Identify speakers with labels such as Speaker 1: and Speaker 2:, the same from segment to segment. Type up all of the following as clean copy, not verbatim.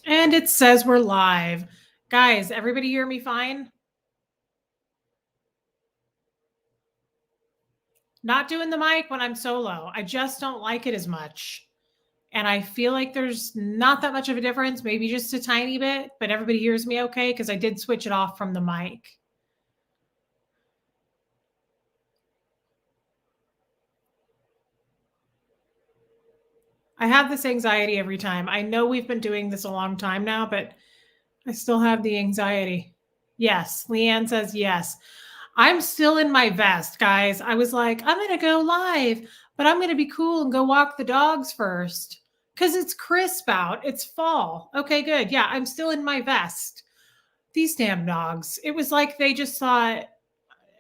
Speaker 1: And it says we're live. Guys, everybody hear me fine? Not doing the mic when I'm solo. I just don't like it as much. And I feel like there's not that much of a difference, maybe just a tiny bit, but everybody hears me okay because I did switch it off from the mic. I have this anxiety every time. I know we've been doing this a long time now, but I still have the anxiety. Yes, Leanne says yes. I'm still in my vest, guys. I was like, I'm going to go live, but I'm going to be cool and go walk the dogs first because it's crisp out. It's fall. Okay, good. Yeah, I'm still in my vest. These damn dogs. It was like they just thought,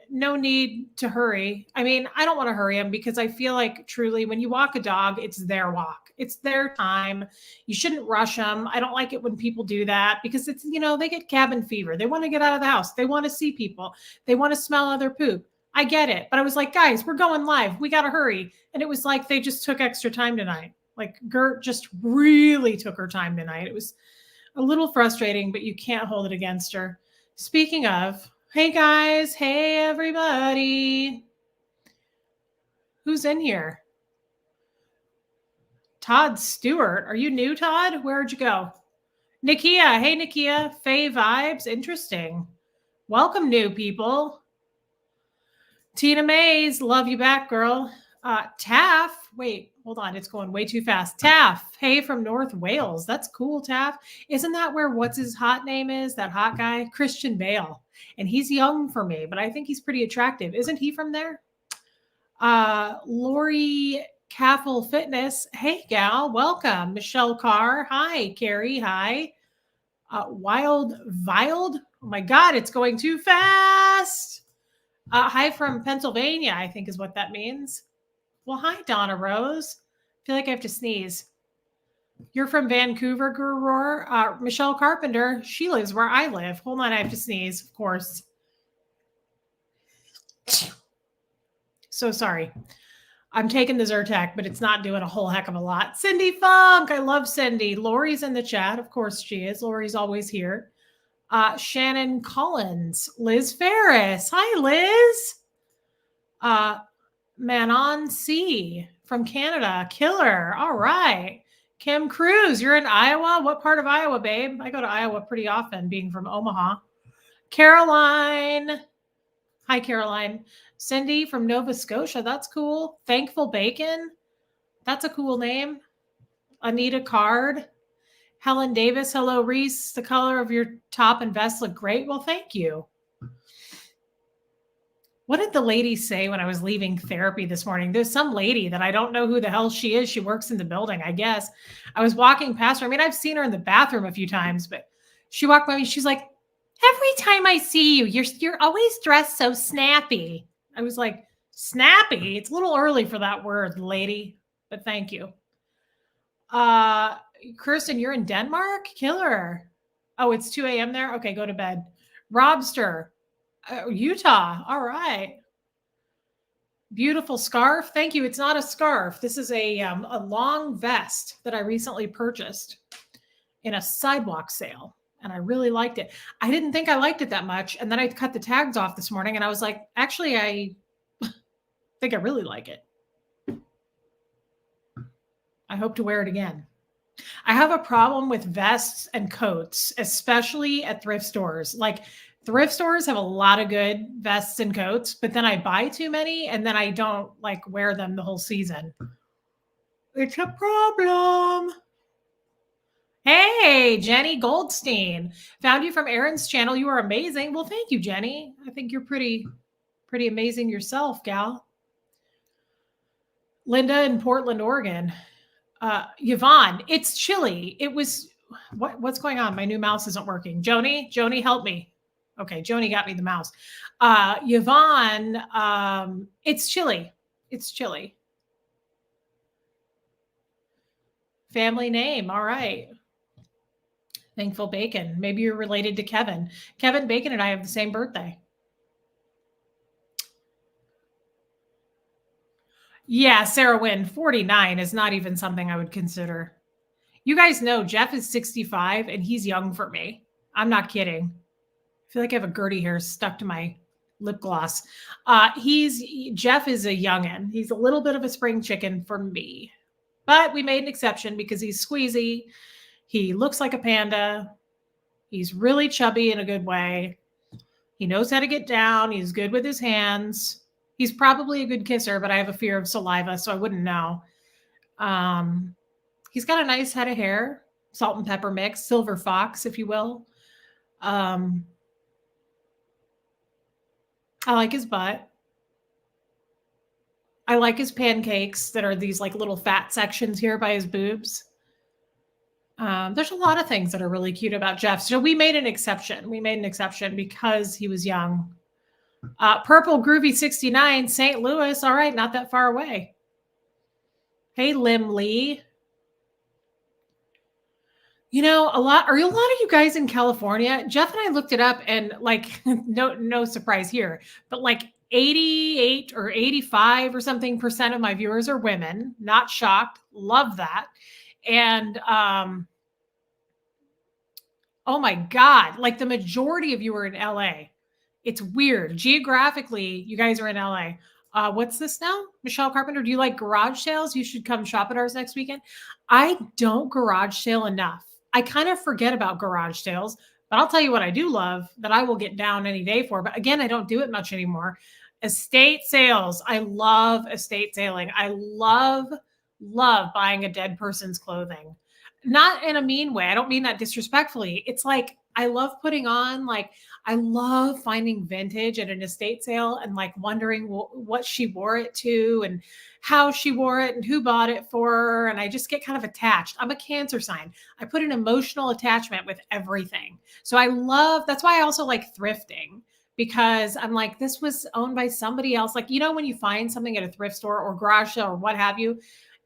Speaker 1: no need to hurry. I mean, I don't want to hurry them because I feel like truly when you walk a dog, it's their walk. It's their time. You shouldn't rush them. I don't like it when people do that because it's, they get cabin fever. They want to get out of the house. They want to see people. They want to smell other poop. I get it. But I was like, guys, we're going live. We got to hurry. And it was like they just took extra time tonight. Like Gert just really took her time tonight. It was a little frustrating, but you can't hold it against her. Speaking of, hey guys, hey everybody. Who's in here? Todd Stewart. Are you new, Todd? Where'd you go? Nikia. Hey, Nikia. Faye Vibes. Interesting. Welcome, new people. Tina Mays. Love you back, girl. Taff. Wait, hold on. It's going way too fast. Taff. Hey, from North Wales. That's cool, Taff. Isn't that where what's his hot name is? That hot guy? Christian Bale. And he's young for me, but I think he's pretty attractive. Isn't he from there? Lori Caffel Fitness. Hey, gal. Welcome. Michelle Carr. Hi, Carrie. Hi. Wild. Oh my God, it's going too fast. Hi from Pennsylvania, I think is what that means. Well, hi, Donna Rose. I feel like I have to sneeze. You're from Vancouver, Gurur. Michelle Carpenter. She lives where I live. Hold on, I have to sneeze, of course. So sorry. I'm taking the Zyrtec, but it's not doing a whole heck of a lot. Cindy Funk. I love Cindy. Lori's in the chat. Of course she is. Lori's always here. Shannon Collins. Liz Ferris. Hi, Liz. Manon C. from Canada. Killer. All right. Kim Cruz. You're in Iowa? What part of Iowa, babe? I go to Iowa pretty often, being from Omaha. Caroline. Hi, Caroline. Cindy from Nova Scotia. That's cool. Thankful Bacon. That's a cool name. Anita Card. Helen Davis. Hello, Reese. The color of your top and vest look great. Well, thank you. What did the lady say when I was leaving therapy this morning? There's some lady that I don't know who the hell she is. She works in the building, I guess. I was walking past her. I mean, I've seen her in the bathroom a few times, but she walked by me. She's like, every time I see you, you're always dressed so snappy. I was like, snappy? It's a little early for that word, lady, but thank you. Kirsten, you're in Denmark? Killer. Oh, it's 2 a.m. there? Okay, go to bed. Robster. Utah. All right. Beautiful scarf. Thank you. It's not a scarf. This is a long vest that I recently purchased in a sidewalk sale. And I really liked it. I didn't think I liked it that much. And then I cut the tags off this morning and I was like, actually, I think I really like it. I hope to wear it again. I have a problem with vests and coats, especially at thrift stores. Like thrift stores have a lot of good vests and coats, but then I buy too many and then I don't like wear them the whole season. It's a problem. Hey, Jenny Goldstein. Found you from Aaron's channel. You are amazing. Well, thank you, Jenny. I think you're pretty amazing yourself, gal. Linda in Portland, Oregon. Yvonne, it's chilly. It was what's going on? My new mouse isn't working. Joni, help me. Okay, Joni got me the mouse. Yvonne, it's chilly. It's chilly. Family name. All right. Thankful Bacon. Maybe you're related to Kevin. Kevin Bacon and I have the same birthday. Yeah, Sarah Wynn, 49 is not even something I would consider. You guys know Jeff is 65 and he's young for me. I'm not kidding. I feel like I have a Gertie hair stuck to my lip gloss. Jeff is a youngin. He's a little bit of a spring chicken for me, but we made an exception because he's squeezy. He looks like a panda. He's really chubby in a good way. He knows how to get down. He's good with his hands. He's probably a good kisser, but I have a fear of saliva, so I wouldn't know. He's got a nice head of hair, salt and pepper mix, silver fox, if you will. I like his butt. I like his pancakes that are these like little fat sections here by his boobs. There's a lot of things that are really cute about Jeff. So we made an exception. We made an exception because he was young. Purple Groovy 69, St. Louis. All right, not that far away. Hey, Lim Lee. You know, are a lot of you guys in California? Jeff and I looked it up and like, no surprise here, but like 88 or 85 or something % of my viewers are women. Not shocked. Love that. And, oh my God, like the majority of you are in LA. It's weird. Geographically, you guys are in LA. What's this now? Michelle Carpenter, do you like garage sales? You should come shop at ours next weekend. I don't garage sale enough. I kind of forget about garage sales, but I'll tell you what I do love that I will get down any day for. But again, I don't do it much anymore. Estate sales. I love estate sailing. I love buying a dead person's clothing. Not in a mean way. I don't mean that disrespectfully. It's like I love putting on, like, I love finding vintage at an estate sale and like wondering what she wore it to and how she wore it and who bought it for her. And I just get kind of attached. I'm a Cancer sign. I put an emotional attachment with everything. So that's why I also like thrifting, because I'm like, this was owned by somebody else. Like, you know, when you find something at a thrift store or garage sale or what have you,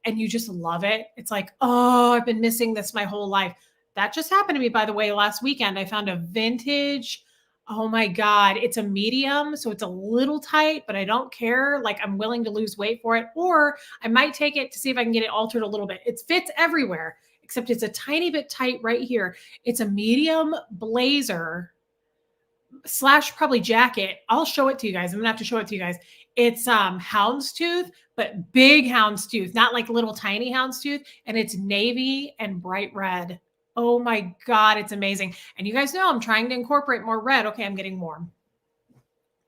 Speaker 1: and you just love it. It's like, oh, I've been missing this my whole life. That just happened to me, by the way, last weekend. I found a vintage. Oh my God. It's a medium. So it's a little tight, but I don't care. Like, I'm willing to lose weight for it. Or I might take it to see if I can get it altered a little bit. It fits everywhere, except it's a tiny bit tight right here. It's a medium blazer / probably jacket. I'll show it to you guys. I'm gonna have to show it to you guys. It's houndstooth, but big houndstooth, not like little tiny houndstooth. And it's navy and bright red. Oh my God, it's amazing. And you guys know I'm trying to incorporate more red. Okay, I'm getting warm.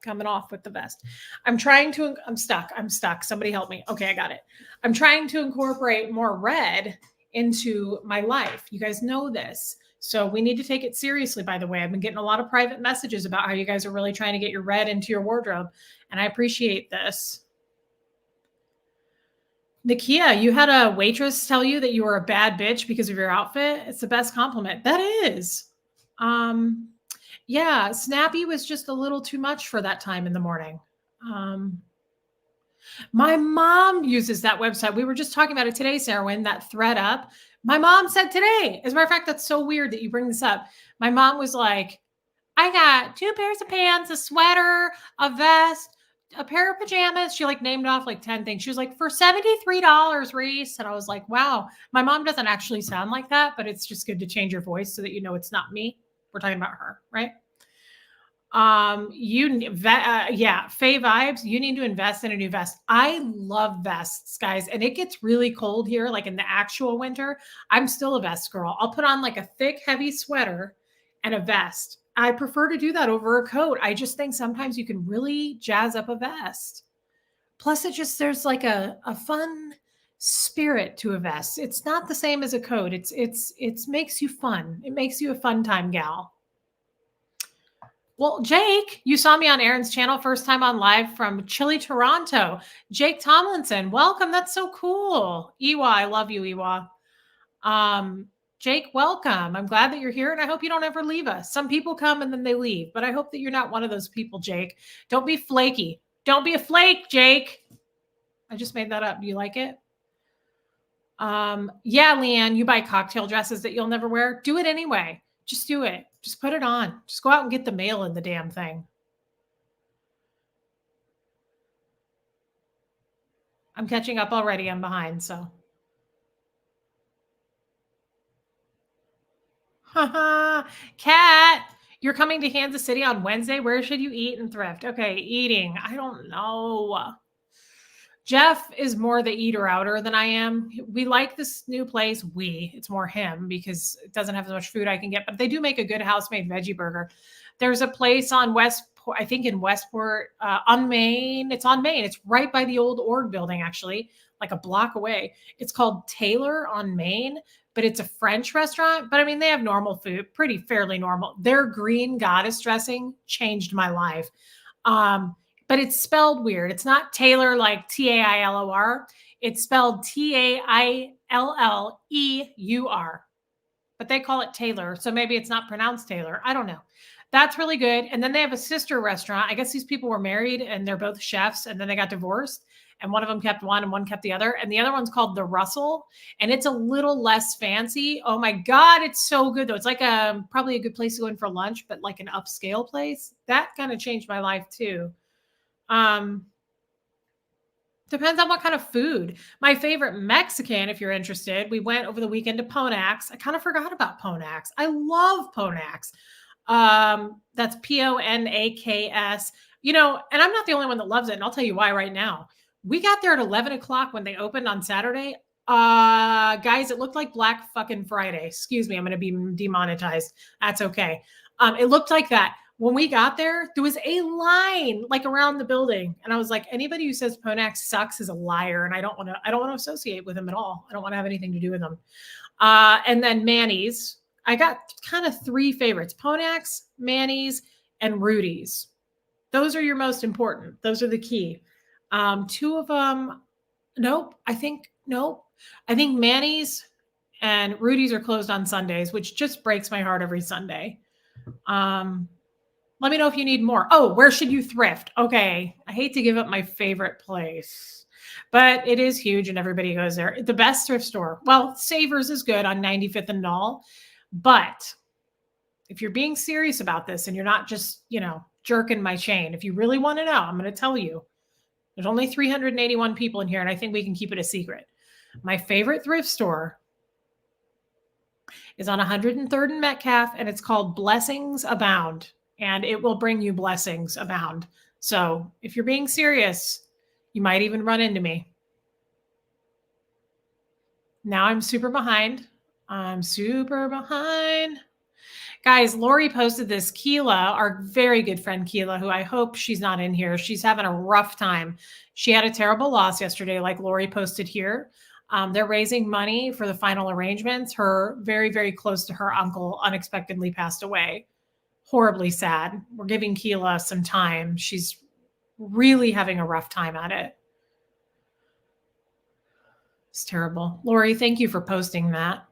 Speaker 1: Coming off with the vest. I'm stuck. Somebody help me. Okay, I got it. I'm trying to incorporate more red into my life. You guys know this. So we need to take it seriously, by the way. I've been getting a lot of private messages about how you guys are really trying to get your red into your wardrobe. And I appreciate this. Nakia, you had a waitress tell you that you were a bad bitch because of your outfit. It's the best compliment. That is. Yeah, Snappy was just a little too much for that time in the morning. My mom uses that website. We were just talking about it today, Sarah, that ThredUp. My mom said today, as a matter of fact, that's so weird that you bring this up. My mom was like, I got 2 pairs of pants, a sweater, a vest, a pair of pajamas. She like named off like 10 things. She was like, for $73, Reese. And I was like, wow. My mom doesn't actually sound like that, but it's just good to change your voice so that you know it's not me. We're talking about her, right? Faye vibes. You need to invest in a new vest. I love vests, guys. And it gets really cold here, like in the actual winter. I'm still a vest girl. I'll put on like a thick, heavy sweater and a vest. I prefer to do that over a coat. I just think sometimes you can really jazz up a vest. Plus, there's like a fun spirit to a vest. It's not the same as a coat. It makes you fun. It makes you a fun time gal. Well, Jake, you saw me on Aaron's channel first time on live from Chile, Toronto. Jake Tomlinson, welcome. That's so cool. Iwa, I love you, Iwa. Jake, welcome. I'm glad that you're here, and I hope you don't ever leave us. Some people come and then they leave, but I hope that you're not one of those people, Jake. Don't be flaky. Don't be a flake, Jake. I just made that up. Do you like it? Yeah, Leanne, you buy cocktail dresses that you'll never wear. Do it anyway. Just do it. Just put it on. Just go out and get the mail in the damn thing. I'm catching up already. I'm behind, so. Cat, you're coming to Kansas City on Wednesday. Where should you eat and thrift? Okay, eating. I don't know. Jeff is more the eater outer than I am. We like this new place. It's more him because it doesn't have as much food I can get, but they do make a good house-made veggie burger. There's a place on Westport, I think in Westport, on Main. It's on Main. It's right by the old org building, actually, like a block away. It's called Taylor on Main, but it's a French restaurant. But I mean, they have normal food, pretty fairly normal. Their green goddess dressing changed my life. But it's spelled weird. It's not Taylor like Tailor. It's spelled Talleur, but they call it Taylor. So maybe it's not pronounced Taylor. I don't know. That's really good. And then they have a sister restaurant. I guess these people were married and they're both chefs and then they got divorced. And one of them kept one and one kept the other. And the other one's called The Russell. And it's a little less fancy. Oh my God, it's so good though. It's like probably a good place to go in for lunch, but like an upscale place. That kind of changed my life too. Depends on what kind of food. My favorite Mexican, if you're interested, we went over the weekend to Ponax. I kind of forgot about Ponax. I love Ponax. That's Ponaks. You know, and I'm not the only one that loves it. And I'll tell you why right now. We got there at 11 o'clock when they opened on Saturday. Guys, it looked like Black fucking Friday. Excuse me, I'm going to be demonetized. That's okay. It looked like that. When we got there was a line like around the building. And I was like, anybody who says Ponax sucks is a liar. And I don't want to associate with them at all. I don't want to have anything to do with them. And then Manny's. I got kind of three favorites: Ponax, Manny's, and Rudy's. Those are your most important. Those are the key. Two of them, nope. I think Manny's and Rudy's are closed on Sundays, which just breaks my heart every Sunday. Let me know if you need more. Oh, where should you thrift? Okay. I hate to give up my favorite place, but it is huge and everybody goes there. The best thrift store. Well, Savers is good on 95th and Knoll. But if you're being serious about this and you're not just, jerking my chain, if you really want to know, I'm going to tell you. There's only 381 people in here, and I think we can keep it a secret. My favorite thrift store is on 103rd and Metcalf, and it's called Blessings Abound. And it will bring you blessings abound. So if you're being serious, you might even run into me. Now I'm super behind. Guys, Lori posted this. Keela, our very good friend Keela, who I hope she's not in here. She's having a rough time. She had a terrible loss yesterday, like Lori posted here. They're raising money for the final arrangements. Her very, very close to her uncle unexpectedly passed away. Horribly sad. We're giving Keela some time. She's really having a rough time at it. It's terrible. Lori, thank you for posting that.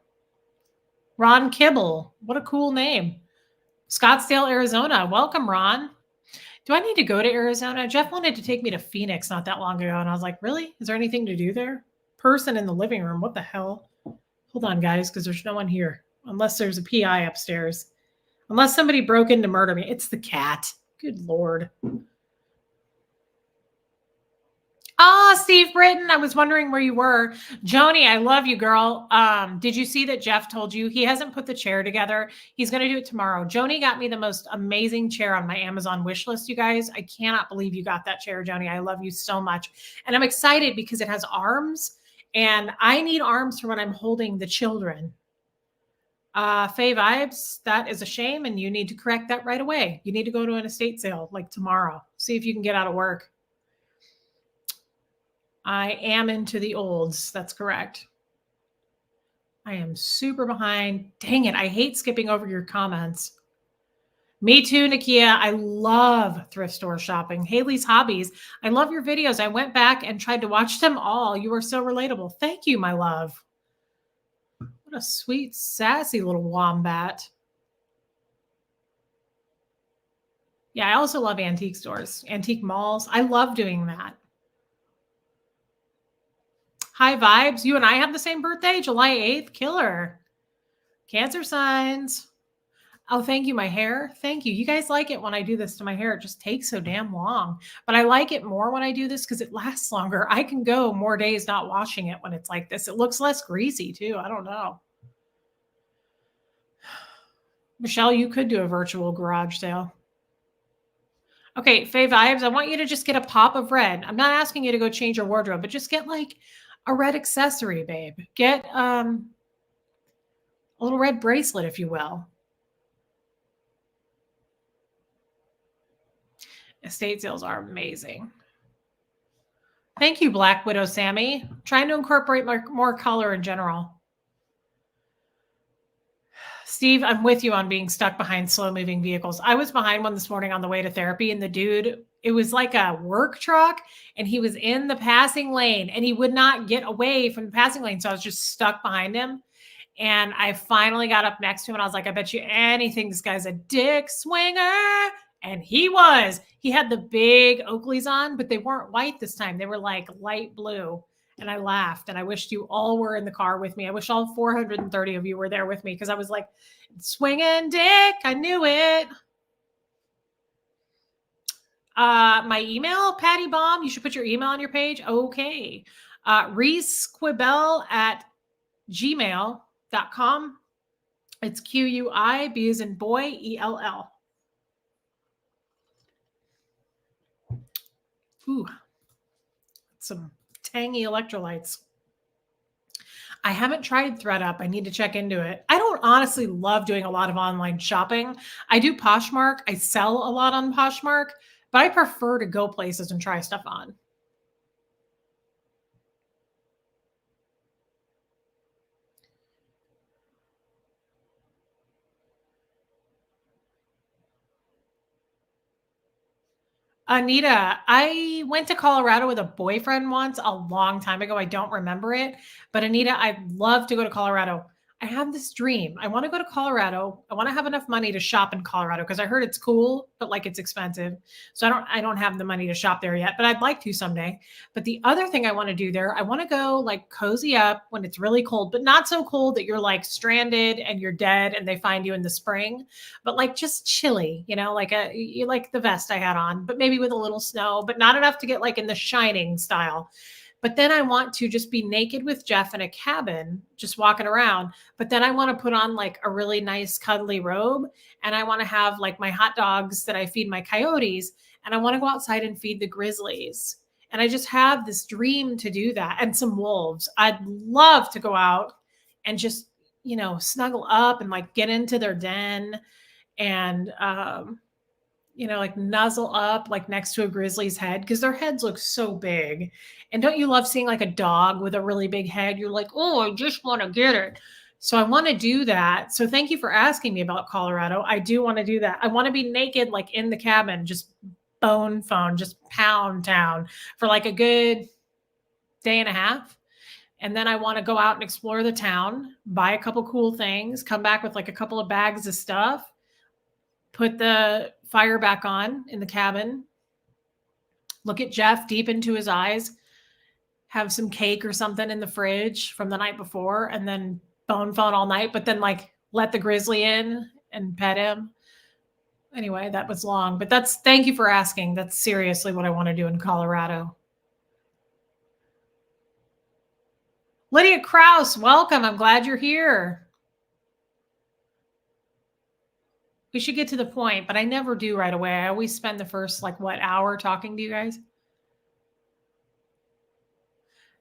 Speaker 1: Ron Kibble. What a cool name. Scottsdale, Arizona. Welcome, Ron. Do I need to go to Arizona? Jeff wanted to take me to Phoenix not that long ago. And I was like, really? Is there anything to do there? Person in the living room. What the hell? Hold on, guys, because there's no one here. Unless there's a PI upstairs. Unless somebody broke in to murder me. It's the cat. Good Lord. Steve Britton. I was wondering where you were. Joni, I love you, girl. Did you see that Jeff told you he hasn't put the chair together? He's going to do it tomorrow. Joni got me the most amazing chair on my Amazon wish list, you guys. I cannot believe you got that chair, Joni. I love you so much. And I'm excited because it has arms, and I need arms for when I'm holding the children. Faye Vibes, that is a shame, and you need to correct that right away. You need to go to an estate sale like tomorrow. See if you can get out of work. I am into the olds. That's correct. I am super behind. Dang it. I hate skipping over your comments. Me too, Nakia. I love thrift store shopping. Haley's Hobbies. I love your videos. I went back and tried to watch them all. You are so relatable. Thank you, my love. What a sweet, sassy little wombat. Yeah, I also love antique stores, antique malls. I love doing that. High vibes. You and I have the same birthday, July 8th. Killer. Cancer signs. Oh, thank you. My hair. Thank you. You guys like it when I do this to my hair. It just takes so damn long. But I like it more when I do this because it lasts longer. I can go more days not washing it when it's like this. It looks less greasy too. I don't know. Michelle, you could do a virtual garage sale. Okay, Faye Vibes, I want you to just get a pop of red. I'm not asking you to go change your wardrobe, but just get like a red accessory, babe. Get a little red bracelet, if you will. Estate sales are amazing. Thank you, Black Widow Sammy. Trying to incorporate more color in general. Steve, I'm with you on being stuck behind slow moving vehicles. I was behind one this morning on the way to therapy, and the dude, it was like a work truck, and he was in the passing lane and he would not get away from the passing lane. So I was just stuck behind him. And I finally got up next to him and I was like, I bet you anything this guy's a dick swinger. And he was. He had the big Oakleys on, but they weren't white this time. They were like light blue. And I laughed and I wished you all were in the car with me. I wish all 430 of you were there with me because I was like, swinging dick. I knew it. My email, Patty Bomb. You should put your email on your page. Okay. Reese Quibell at gmail.com. It's QUI, B as in boy, ELL. Ooh, some tangy electrolytes. I haven't tried ThredUp. I need to check into it. I don't honestly love doing a lot of online shopping. I do Poshmark. I sell a lot on Poshmark, but I prefer to go places and try stuff on. Anita, I went to Colorado with a boyfriend once a long time ago. I don't remember it, but Anita, I'd love to go to Colorado. I have this dream. I want to go to Colorado. I want to have enough money to shop in Colorado because I heard it's cool, but like it's expensive. So I don't have the money to shop there yet, but I'd like to someday. But the other thing I want to do there, I want to go like cozy up when it's really cold, but not so cold that you're like stranded and you're dead and they find you in the spring, but like just chilly, you know, like you like the vest I had on, but maybe with a little snow, but not enough to get like in the Shining style. But then I want to just be naked with Jeff in a cabin, just walking around. But then I want to put on like a really nice cuddly robe. And I want to have like my hot dogs that I feed my coyotes. And I want to go outside and feed the grizzlies. And I just have this dream to do that. And some wolves. I'd love to go out and just, you know, snuggle up and like get into their den and, you know, like nuzzle up like next to a grizzly's head because their heads look so big. And don't you love seeing like a dog with a really big head? You're like, oh, I just want to get it. So I want to do that. So thank you for asking me about Colorado. I do want to do that. I want to be naked, like in the cabin, just bone phone, just pound town for like a good day and a half. And then I want to go out and explore the town, buy a couple cool things, come back with like a couple of bags of stuff, put the fire back on in the cabin, look at Jeff deep into his eyes, have some cake or something in the fridge from the night before, and then bone phone all night, but then like let the grizzly in and pet him. Anyway, that was long, but thank you for asking. That's seriously what I want to do in Colorado. Lydia Krause, welcome. I'm glad you're here. We should get to the point, but I never do right away. I always spend the first hour talking to you guys.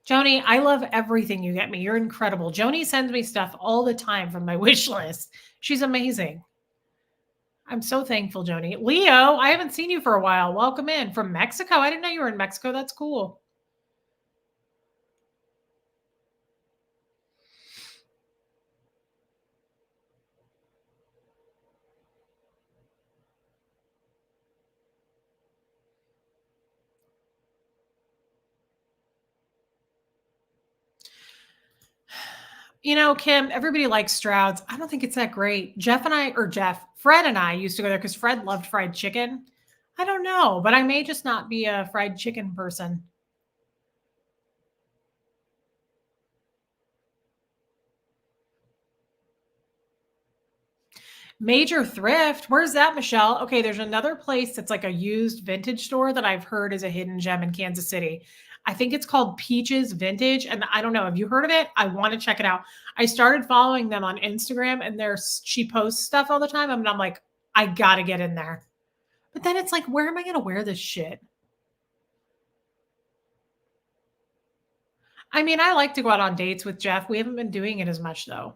Speaker 1: Joni, I love everything you get me. You're incredible. Joni sends me stuff all the time from my wish list. She's amazing. I'm so thankful, Joni. Leo, I haven't seen you for a while. Welcome in from Mexico. I didn't know you were in Mexico. That's cool. You know, Kim, everybody likes Stroud's. I don't think it's that great. Fred and I used to go there because Fred loved fried chicken. I don't know, but I may just not be a fried chicken person. Major Thrift. Where's that, Michelle? Okay, there's another place that's like a used vintage store that I've heard is a hidden gem in Kansas City. I think it's called Peaches Vintage. And I don't know. Have you heard of it? I want to check it out. I started following them on Instagram and she posts stuff all the time. I'm like, I got to get in there. But then it's like, where am I going to wear this shit? I mean, I like to go out on dates with Jeff. We haven't been doing it as much though.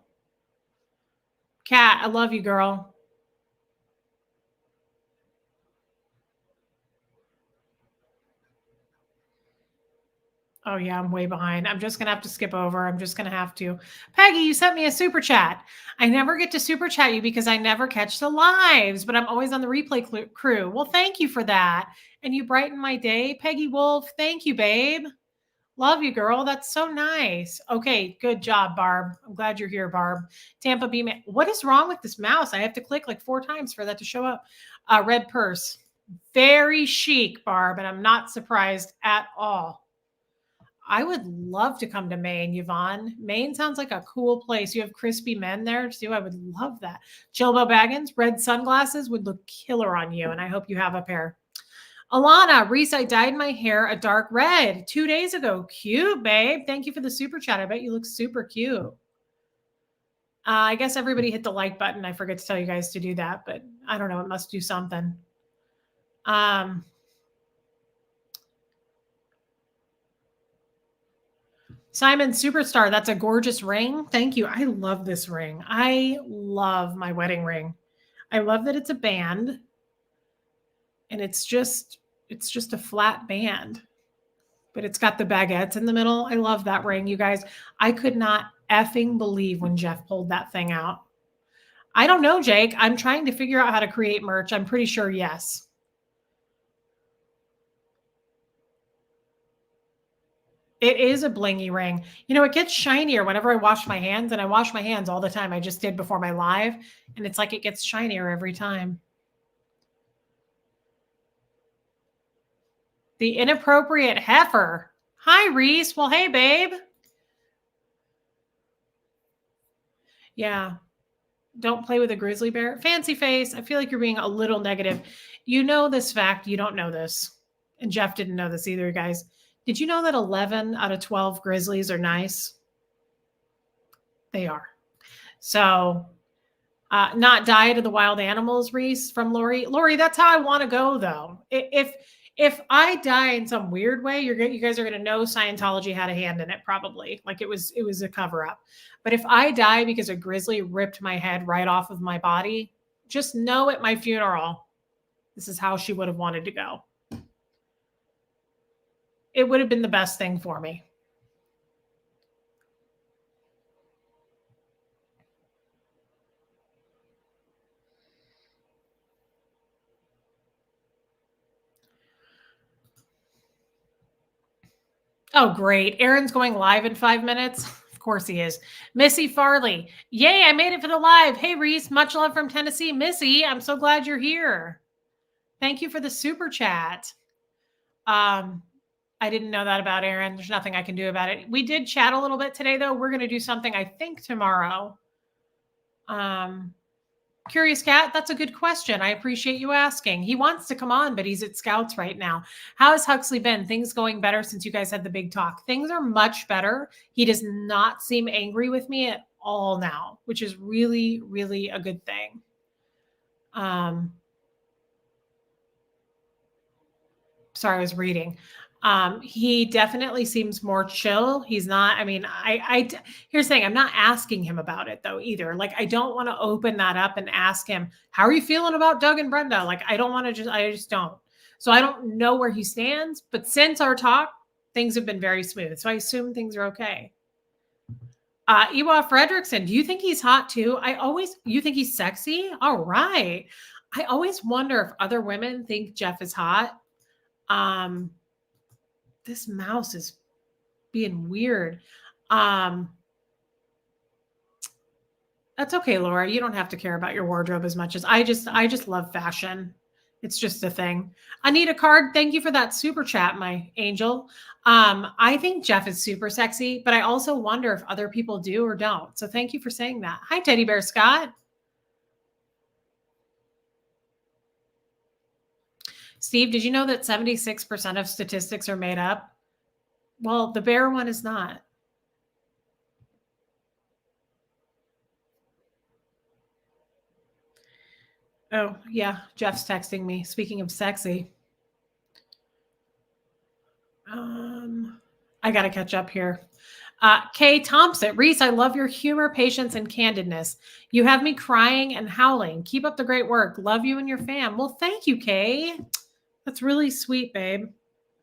Speaker 1: Kat, I love you, girl. Oh, yeah, I'm way behind. I'm just going to have to skip over. I'm just going to have to. Peggy, you sent me a super chat. I never get to super chat you because I never catch the lives, but I'm always on the replay crew. Well, thank you for that. And you brighten my day. Peggy Wolf, thank you, babe. Love you, girl. That's so nice. Okay, good job, Barb. I'm glad you're here, Barb. Tampa Bay. What is wrong with this mouse? I have to click like 4 times for that to show up. Red purse. Very chic, Barb, and I'm not surprised at all. I would love to come to Maine, Yvonne. Maine sounds like a cool place. You have crispy men there too. I would love that. Chilbo Baggins, red sunglasses would look killer on you, and I hope you have a pair. Alana, Reese, I dyed my hair a dark red 2 days ago. Cute, babe. Thank you for the super chat. I bet you look super cute. I guess everybody hit the like button. I forget to tell you guys to do that, but I don't know. It must do something. Simon Superstar, that's a gorgeous ring. Thank you. I love this ring. I love my wedding ring. I love that it's a band and it's just a flat band, but it's got the baguettes in the middle. I love that ring, you guys. I could not effing believe when Jeff pulled that thing out. I don't know, Jake. I'm trying to figure out how to create merch. I'm pretty sure yes. It is a blingy ring. You know, it gets shinier whenever I wash my hands, and I wash my hands all the time. I just did before my live, and it's like it gets shinier every time. The inappropriate heifer. Hi, Reese. Well, hey, babe. Yeah. Don't play with a grizzly bear. Fancy face. I feel like you're being a little negative. You know this fact. You don't know this. And Jeff didn't know this either, guys. Did you know that 11 out of 12 grizzlies are nice? They are. So, not Diet of the Wild Animals, Reese, from Lori. Lori, that's how I want to go, though. If I die in some weird way, you guys are going to know Scientology had a hand in it, probably. Like it was a cover up. But if I die because a grizzly ripped my head right off of my body, just know at my funeral, this is how she would have wanted to go. It would have been the best thing for me. Oh, great. Aaron's going live in 5 minutes. Of course he is. Missy Farley. Yay, I made it for the live. Hey, Reese, much love from Tennessee. Missy, I'm so glad you're here. Thank you for the super chat. I didn't know that about Aaron. There's nothing I can do about it. We did chat a little bit today, though. We're going to do something, I think, tomorrow. Curious Cat, that's a good question. I appreciate you asking. He wants to come on, but he's at Scouts right now. How has Huxley been? Things going better since you guys had the big talk? Things are much better. He does not seem angry with me at all now, which is really, really a good thing. Sorry, I was reading. He definitely seems more chill. He's not, I mean, here's the thing. I'm not asking him about it though, either. Like, I don't want to open that up and ask him, how are you feeling about Doug and Brenda? Like, I just don't. So I don't know where he stands, but since our talk, things have been very smooth. So I assume things are okay. Ewa Fredrickson, do you think he's hot too? You think he's sexy? All right. I always wonder if other women think Jeff is hot. This mouse is being weird. That's okay, Laura. You don't have to care about your wardrobe as much as I just love fashion. It's just a thing. Anita Card, thank you for that super chat, my angel. I think Jeff is super sexy, but I also wonder if other people do or don't. So thank you for saying that. Hi, Teddy Bear Scott. Steve, did you know that 76% of statistics are made up? Well, the bear one is not. Oh, yeah. Jeff's texting me. Speaking of sexy. I got to catch up here. Kay Thompson, Reese, I love your humor, patience, and candidness. You have me crying and howling. Keep up the great work. Love you and your fam. Well, thank you, Kay. That's really sweet, babe.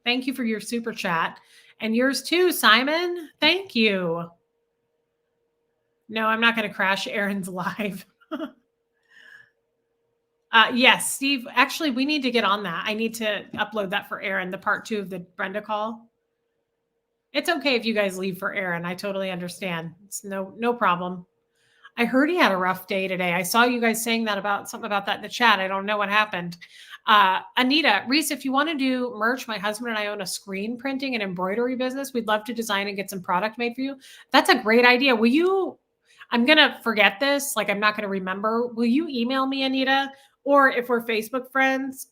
Speaker 1: Thank you for your super chat. And yours too, Simon. Thank you. No, I'm not going to crash Aaron's live. Yes, Steve. Actually, we need to get on that. I need to upload that for Aaron, the part 2 of the Brenda call. It's okay if you guys leave for Aaron. I totally understand. It's no problem. I heard he had a rough day today. I saw you guys saying that about something about that in the chat. I don't know what happened. Anita, Reese, if you want to do merch, my husband and I own a screen printing and embroidery business. We'd love to design and get some product made for you. That's a great idea. Will you? I'm going to forget this. Like, I'm not going to remember. Will you email me, Anita? Or if we're Facebook friends,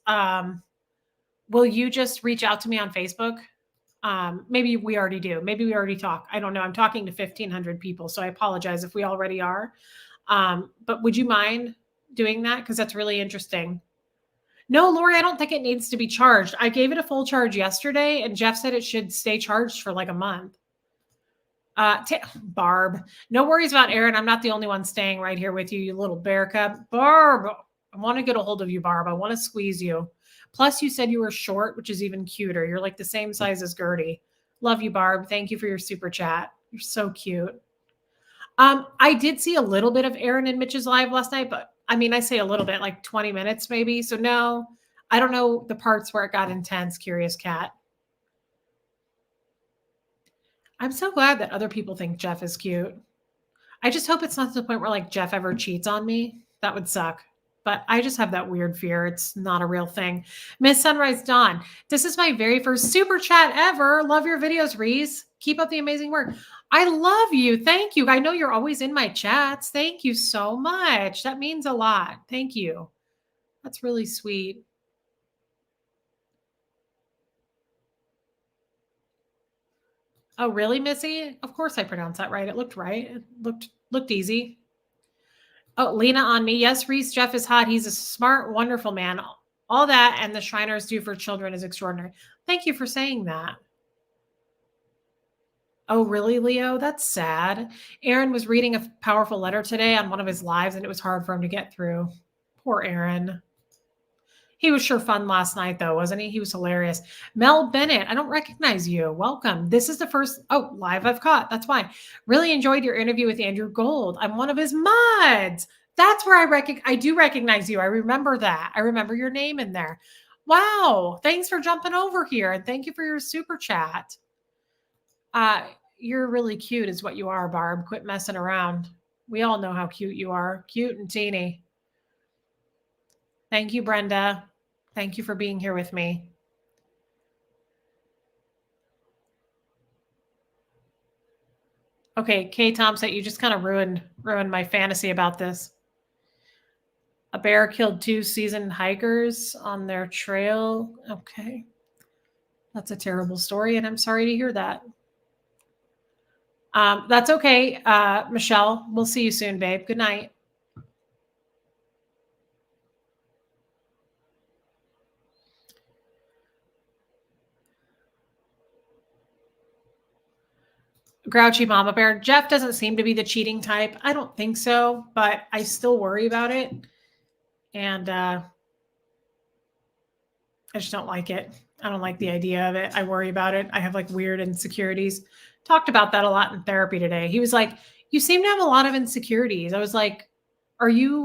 Speaker 1: will you just reach out to me on Facebook? Maybe we already do. Maybe we already talk. I don't know. I'm talking to 1,500 people, so I apologize if we already are. But would you mind doing that? Because that's really interesting. No, Lori, I don't think it needs to be charged. I gave it a full charge yesterday, and Jeff said it should stay charged for like a month. Barb, no worries about Aaron. I'm not the only one staying right here with you, you little bear cub. Barb, I want to get a hold of you, Barb. I want to squeeze you. Plus, you said you were short, which is even cuter. You're like the same size as Gertie. Love you, Barb. Thank you for your super chat. You're so cute. I did see a little bit of Aaron and Mitch's live last night, but I mean, I say a little bit, like 20 minutes maybe. So no, I don't know the parts where it got intense, Curious Cat. I'm so glad that other people think Jeff is cute. I just hope it's not to the point where like Jeff ever cheats on me. That would suck. But I just have that weird fear. It's not a real thing. Miss Sunrise Dawn, this is my very first super chat ever. Love your videos, Reese. Keep up the amazing work. I love you. Thank you. I know you're always in my chats. Thank you so much. That means a lot. Thank you. That's really sweet. Oh, really, Missy? Of course I pronounced that right. It looked right. It looked easy. Oh, Lena on me. Yes, Reese, Jeff is hot. He's a smart, wonderful man. All that and the Shriners do for children is extraordinary. Thank you for saying that. Oh, really, Leo? That's sad. Aaron was reading a powerful letter today on one of his lives, and it was hard for him to get through. Poor Aaron. He was sure fun last night, though, wasn't he? He was hilarious. Mel Bennett, I don't recognize you. Welcome. This is the first, live I've caught. That's why. Really enjoyed your interview with Andrew Gold. I'm one of his mods. That's where I do recognize you. I remember that. I remember your name in there. Wow. Thanks for jumping over here. And thank you for your super chat. You're really cute is what you are, Barb. Quit messing around. We all know how cute you are. Cute and teeny. Thank you, Brenda. Thank you for being here with me. Okay, Kay Thompson, you just kind of ruined my fantasy about this. A bear killed 2 seasoned hikers on their trail. Okay. That's a terrible story, and I'm sorry to hear that. That's okay, Michelle. We'll see you soon, babe. Good night. Grouchy mama bear. Jeff doesn't seem to be the cheating type. I don't think so, but I still worry about it. And I just don't like it. I don't like the idea of it. I worry about it. I have like weird insecurities. Talked about that a lot in therapy today. He was like, you seem to have a lot of insecurities. I was like, are you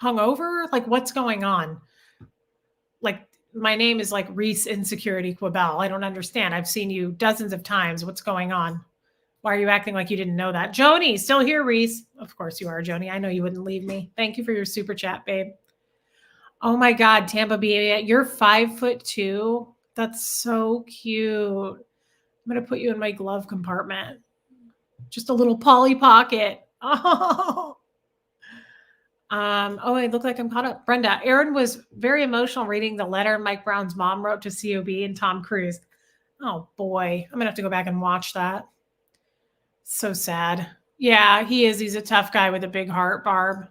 Speaker 1: hungover? Like, what's going on? Like, my name is like Reese Insecurity Quibell. I don't understand. I've seen you dozens of times. What's going on? Why are you acting like you didn't know that? Joni, still here, Reese. Of course you are, Joni. I know you wouldn't leave me. Thank you for your super chat, babe. Oh my God, Tampa Bay, you're 5'2". That's so cute. I'm going to put you in my glove compartment. Just a little Polly Pocket. Oh. I look like I'm caught up. Brenda, Aaron was very emotional reading the letter Mike Brown's mom wrote to COB and Tom Cruise. Oh boy, I'm gonna have to go back and watch that. So sad. Yeah, he is. He's a tough guy with a big heart, Barb.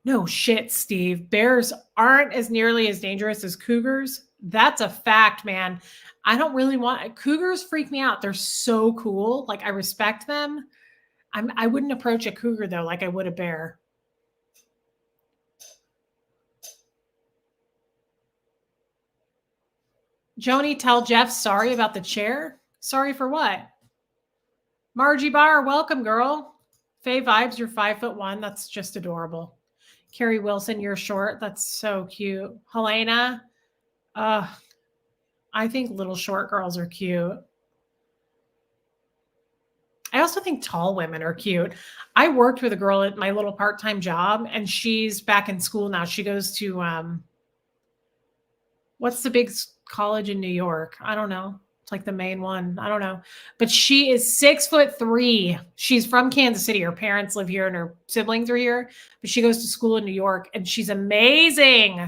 Speaker 1: No shit, Steve. Bears aren't as nearly as dangerous as cougars. That's a fact, man. I don't really want cougars freak me out. They're so cool. Like I respect them. I wouldn't approach a cougar though like I would a bear. Joni, tell Jeff sorry about the chair. Sorry for what? Margie Barr, welcome, girl. Faye Vibes, you're 5'1". That's just adorable. Carrie Wilson, you're short. That's so cute. Helena, I think little short girls are cute. I also think tall women are cute. I worked with a girl at my little part-time job, and she's back in school now. She goes to what's the big college in New York? I don't know. It's like the main one. I don't know. But she is 6'3". She's from Kansas City. Her parents live here and her siblings are here, but she goes to school in New York and she's amazing.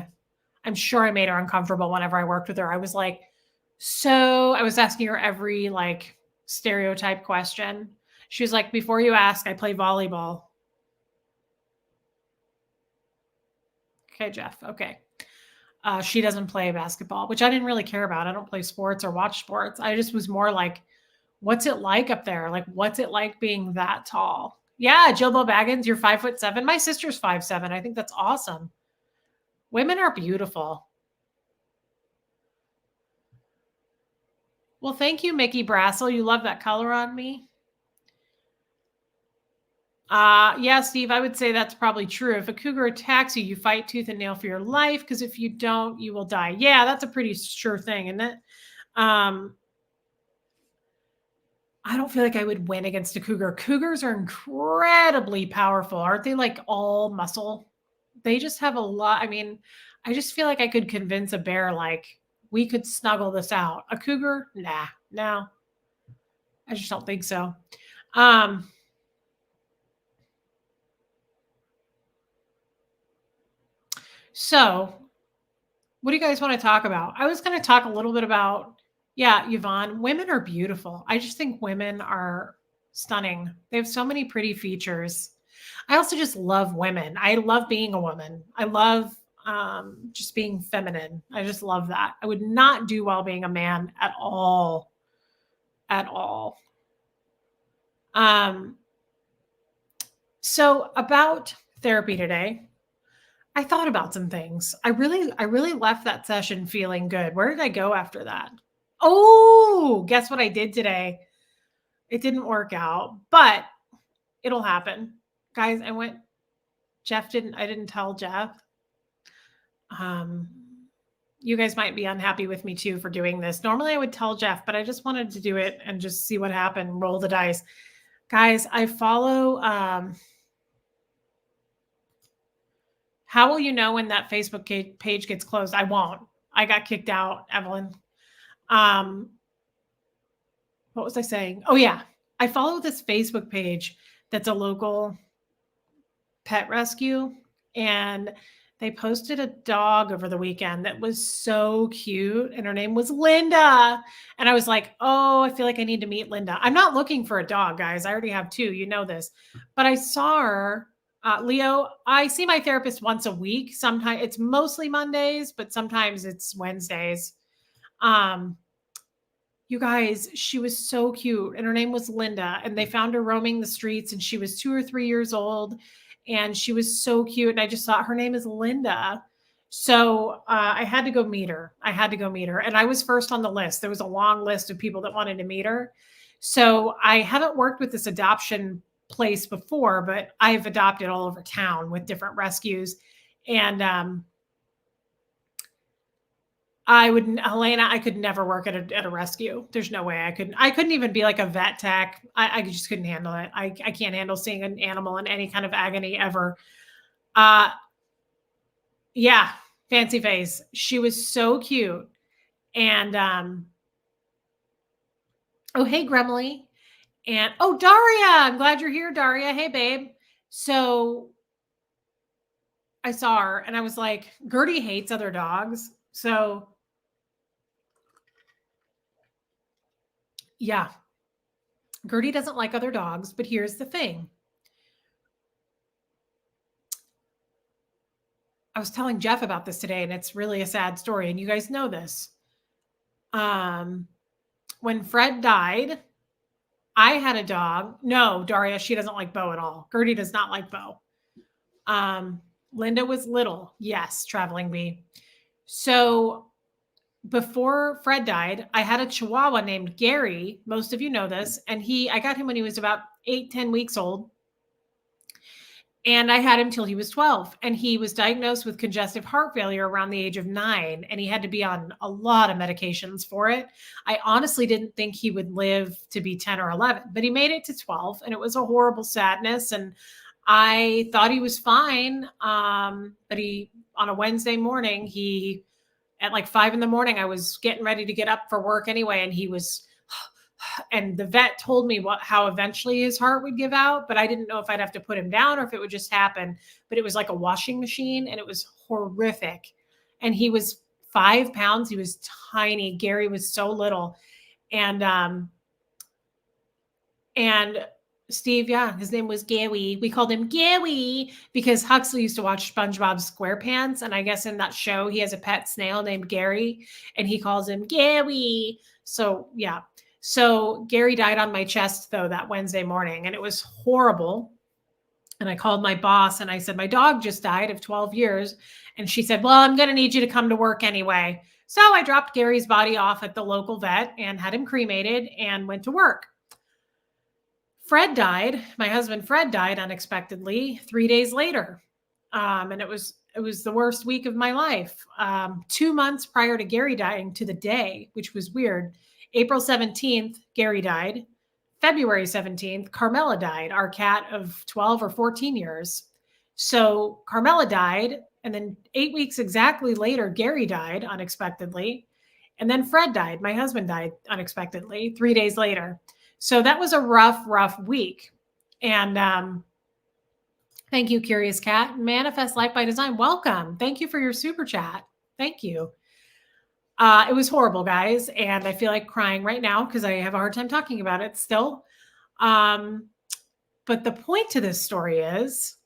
Speaker 1: I'm sure I made her uncomfortable whenever I worked with her. I was like, so I was asking her every like stereotype question. She was like, before you ask, I play volleyball. Okay, Jeff. Okay. She doesn't play basketball, which I didn't really care about. I don't play sports or watch sports. I just was more like, what's it like up there? Like, what's it like being that tall? Yeah, Jilbo Baggins, you're 5'7". My sister's 5'7". I think that's awesome. Women are beautiful. Well, thank you, Mickey Brassel. You love that color on me. Yeah, Steve, I would say that's probably true. If a cougar attacks you, you fight tooth and nail for your life because if you don't, you will die. Yeah, that's a pretty sure thing, isn't it? I don't feel like I would win against a cougar. Cougars are incredibly powerful. Aren't they like all muscle? They just have a lot. I mean, I just feel like I could convince a bear, like, we could snuggle this out. A cougar? Nah, no. I just don't think so. So, what do you guys want to talk about? I was going to talk a little bit about, yeah, Yvonne, women are beautiful. I just think women are stunning. They have so many pretty features. I also just love women. I love being a woman. I love just being feminine. I just love that. I would not do well being a man at all. At all. So about therapy today, I thought about some things. I really left that session feeling good. Where did I go after that? Oh, guess what I did today? It didn't work out, but it'll happen. Guys, I didn't tell Jeff. You guys might be unhappy with me too for doing this. Normally I would tell Jeff, but I just wanted to do it and just see what happened, roll the dice. Guys, I follow how will you know when that Facebook page gets closed? I won't. I got kicked out, Evelyn. What was I saying? Oh yeah. I follow this Facebook page that's a local pet rescue and they posted a dog over the weekend that was so cute and her name was Linda. And I was like, "Oh, I feel like I need to meet Linda." I'm not looking for a dog, guys. I already have two, you know this. But I saw her Leo, I see my therapist once a week. Sometimes it's mostly Mondays, but sometimes it's Wednesdays. You guys, she was so cute and her name was Linda and they found her roaming the streets and she was 2 or 3 years old and she was so cute and I just thought her name is Linda. So I had to go meet her. And I was first on the list. There was a long list of people that wanted to meet her. So I haven't worked with this adoption place before, but I've adopted all over town with different rescues. And Helena, I could never work at a rescue. There's no way I couldn't even be like a vet tech. I just couldn't handle it. I can't handle seeing an animal in any kind of agony ever. Yeah, fancy face. She was so cute. And oh, hey, Gremley. And oh, Daria, I'm glad you're here, Daria. Hey, babe. So I saw her and I was like, Gertie hates other dogs. So Yeah. Gertie doesn't like other dogs, but here's the thing. I was telling Jeff about this today, and it's really a sad story, and you guys know this. When Fred died, I had a dog. No, Daria, she doesn't like Bo at all. Gertie does not like Bo. Linda was little. Yes, traveling bee. So before Fred died, I had a Chihuahua named Gary. Most of you know this. And I got him when he was about 8-10 weeks old. And I had him till he was 12. And he was diagnosed with congestive heart failure around the age of 9. And he had to be on a lot of medications for it. I honestly didn't think he would live to be 10 or 11, but he made it to 12. And it was a horrible sadness. And I thought he was fine. But on a Wednesday morning, at like 5 a.m, I was getting ready to get up for work anyway. And and the vet told me how eventually his heart would give out, but I didn't know if I'd have to put him down or if it would just happen. But it was like a washing machine and it was horrific. And he was 5 pounds. He was tiny. Gary was so little. And Steve, yeah, his name was Gary. We called him Gary because Huxley used to watch SpongeBob SquarePants. And I guess in that show, he has a pet snail named Gary and he calls him Gary. So yeah. So Gary died on my chest though that Wednesday morning and it was horrible. And I called my boss and I said, my dog just died of 12 years. And she said, well, I'm going to need you to come to work anyway. So I dropped Gary's body off at the local vet and had him cremated and went to work. Fred died. My husband, Fred, died unexpectedly 3 days later. And it was the worst week of my life. 2 months prior to Gary dying to the day, which was weird. April 17th, Gary died. February 17th, Carmela died, our cat of 12 or 14 years. So Carmela died. And then 8 weeks exactly later, Gary died unexpectedly. And then Fred died. My husband died unexpectedly 3 days later. So that was a rough week. And thank you, Curious Cat. Manifest Life by Design. Welcome. Thank you for your super chat. Thank you. It was horrible, guys. And I feel like crying right now because I have a hard time talking about it still. But the point to this story is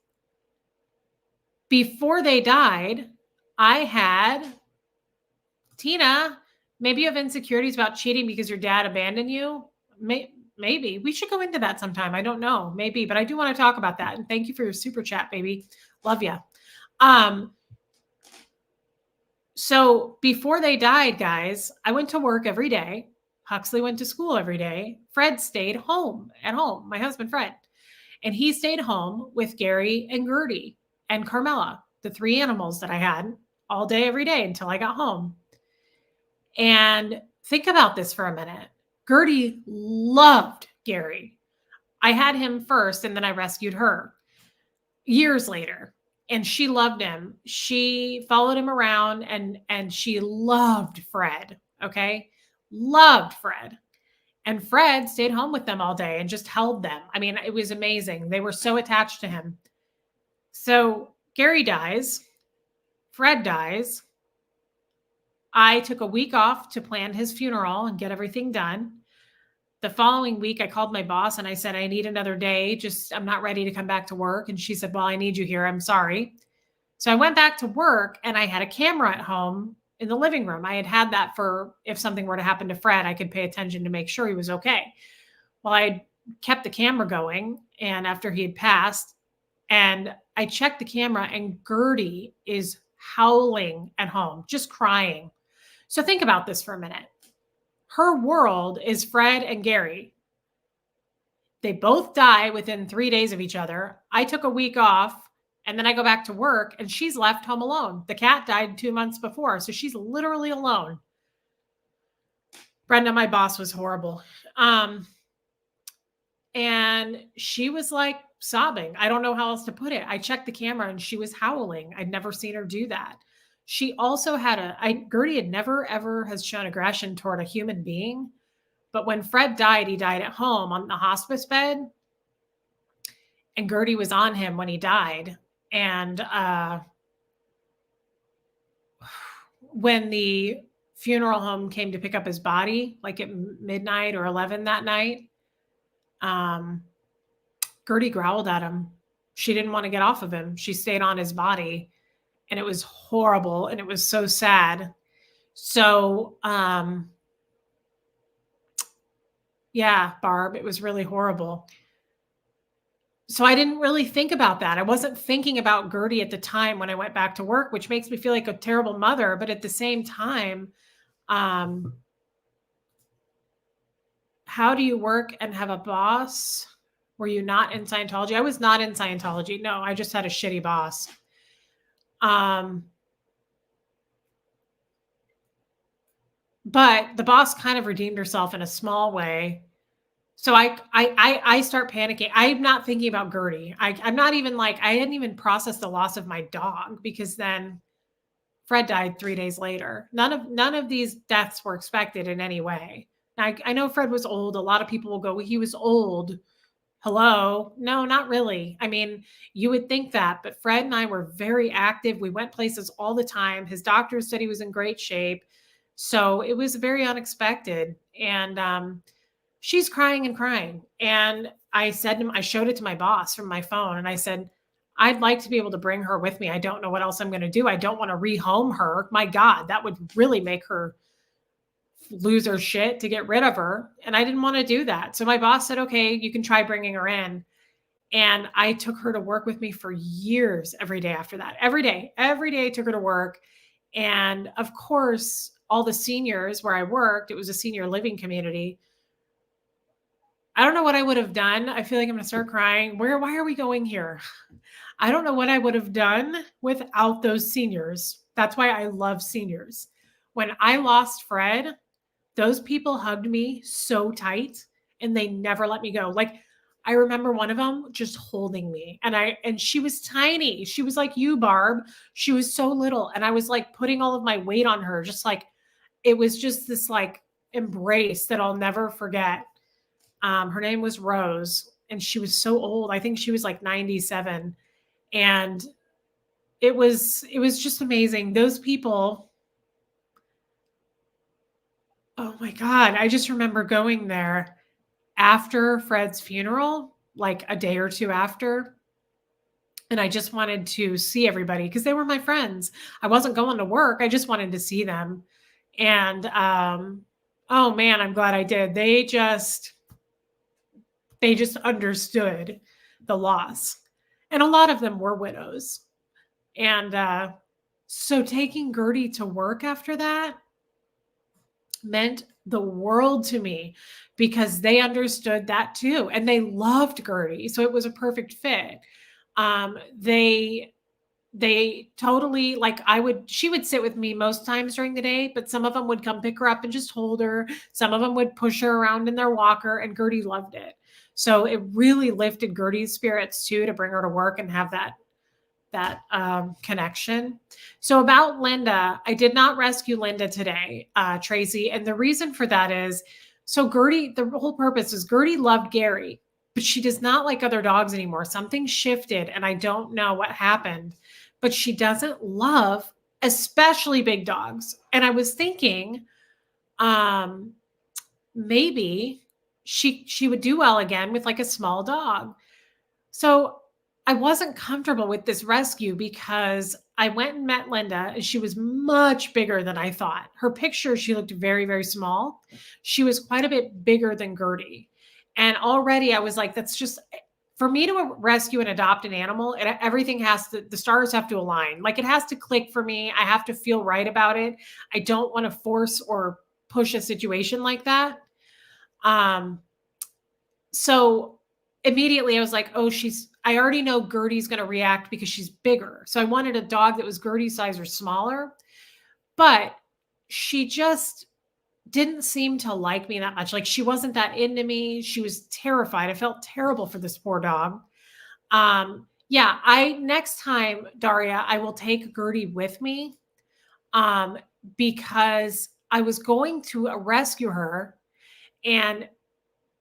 Speaker 1: before they died, I had Tina, maybe you have insecurities about cheating because your dad abandoned you. Maybe we should go into that sometime. I don't know, maybe, but I do want to talk about that. And thank you for your super chat, baby. Love you. So before they died, guys, I went to work every day. Huxley went to school every day. Fred stayed at home, my husband, Fred. And he stayed home with Gary and Gertie and Carmela, the 3 animals that I had all day, every day until I got home. And think about this for a minute. Gertie loved Gary. I had him first and then I rescued her years later. And she loved him. She followed him around and she loved Fred. Okay. Loved Fred. And Fred stayed home with them all day and just held them. I mean, it was amazing. They were so attached to him. So Gary dies. Fred dies. I took a week off to plan his funeral and get everything done. The following week, I called my boss and I said, I need another day. I'm not ready to come back to work. And she said, well, I need you here. I'm sorry. So I went back to work and I had a camera at home in the living room. I had that for if something were to happen to Fred, I could pay attention to make sure he was okay. Well, I kept the camera going and after he had passed and I checked the camera and Gertie is howling at home, just crying. So think about this for a minute. Her world is Fred and Gary. They both die within 3 days of each other. I took a week off and then I go back to work and she's left home alone. The cat died 2 months before. So she's literally alone. Brenda, my boss, was horrible. And she was like sobbing. I don't know how else to put it. I checked the camera and she was howling. I'd never seen her do that. She also had Gertie had never, ever has shown aggression toward a human being. But when Fred died, he died at home on the hospice bed. And Gertie was on him when he died. And when the funeral home came to pick up his body, like at midnight or 11 that night, Gertie growled at him. She didn't want to get off of him. She stayed on his body, and it was horrible, and it was so sad. So, yeah, Barb, it was really horrible. So I didn't really think about that. I wasn't thinking about Gertie at the time when I went back to work, which makes me feel like a terrible mother. But at the same time, how do you work and have a boss? Were you not in Scientology? I was not in Scientology. No, I just had a shitty boss. But the boss kind of redeemed herself in a small way. So I start panicking. I'm not thinking about Gertie. I'm not even like, I hadn't even processed the loss of my dog, because then Fred died 3 days later. None of these deaths were expected in any way. I know Fred was old. A lot of people will go, well, he was old. Hello? No, not really. I mean, you would think that, but Fred and I were very active. We went places all the time. His doctors said he was in great shape. So it was very unexpected. And she's crying and crying. And I said to him, I showed it to my boss from my phone, and I said, I'd like to be able to bring her with me. I don't know what else I'm going to do. I don't want to rehome her. My God, that would really make her lose her shit to get rid of her. And I didn't want to do that. So my boss said, okay, you can try bringing her in. And I took her to work with me for years, every day after that. Every day I took her to work. And of course, all the seniors where I worked, it was a senior living community. I don't know what I would have done. I feel like I'm going to start crying. Why are we going here? I don't know what I would have done without those seniors. That's why I love seniors. When I lost Fred, those people hugged me so tight, and they never let me go. Like, I remember one of them just holding me, and she was tiny. She was like you, Barb. She was so little. And I was like putting all of my weight on her. Just like, it was just this like embrace that I'll never forget. Her name was Rose, and she was so old. I think she was like 97. And it was just amazing. Those people, oh my God, I just remember going there after Fred's funeral, like a day or two after. And I just wanted to see everybody because they were my friends. I wasn't going to work. I just wanted to see them. And oh man, I'm glad I did. They just understood the loss. And a lot of them were widows. And so taking Gertie to work after that meant the world to me, because they understood that too. And they loved Gertie. So it was a perfect fit. They totally, like, she would sit with me most times during the day, but some of them would come pick her up and just hold her. Some of them would push her around in their walker, and Gertie loved it. So it really lifted Gertie's spirits too, to bring her to work and have that connection. So about Linda, I did not rescue Linda today, Tracy. And the reason for that is, so Gertie, the whole purpose is Gertie loved Gary, but she does not like other dogs anymore. Something shifted, and I don't know what happened, but she doesn't love especially big dogs. And I was thinking, maybe she would do well again with like a small dog. So I wasn't comfortable with this rescue, because I went and met Linda, and she was much bigger than I thought. Her picture, she looked very, very small. She was quite a bit bigger than Gertie. And already I was like, that's just, for me to rescue and adopt an animal, everything has to, the stars have to align. Like, it has to click for me. I have to feel right about it. I don't want to force or push a situation like that. So immediately I was like, oh, I already know Gertie's going to react because she's bigger. So I wanted a dog that was Gertie's size or smaller, but she just didn't seem to like me that much. Like, she wasn't that into me. She was terrified. I felt terrible for this poor dog. Yeah, next time, Daria, I will take Gertie with me, because I was going to rescue her, and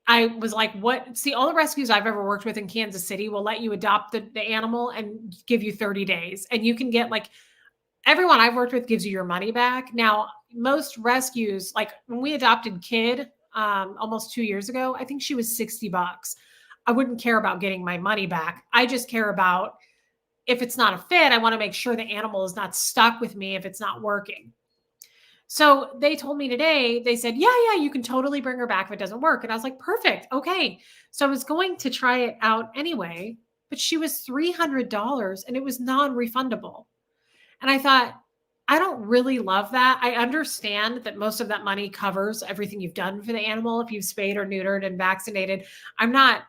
Speaker 1: I was like, what? See, all the rescues I've ever worked with in Kansas City will let you adopt the animal and give you 30 days. And you can get like everyone I've worked with gives you your money back. Now, most rescues, like when we adopted Kid almost 2 years ago, I think she was $60. I wouldn't care about getting my money back. I just care about if it's not a fit, I want to make sure the animal is not stuck with me if it's not working. So they told me today, they said, yeah, you can totally bring her back if it doesn't work. And I was like, perfect. Okay. So I was going to try it out anyway, but she was $300 and it was non-refundable. And I thought, I don't really love that. I understand that most of that money covers everything you've done for the animal. If you've spayed or neutered and vaccinated, I'm not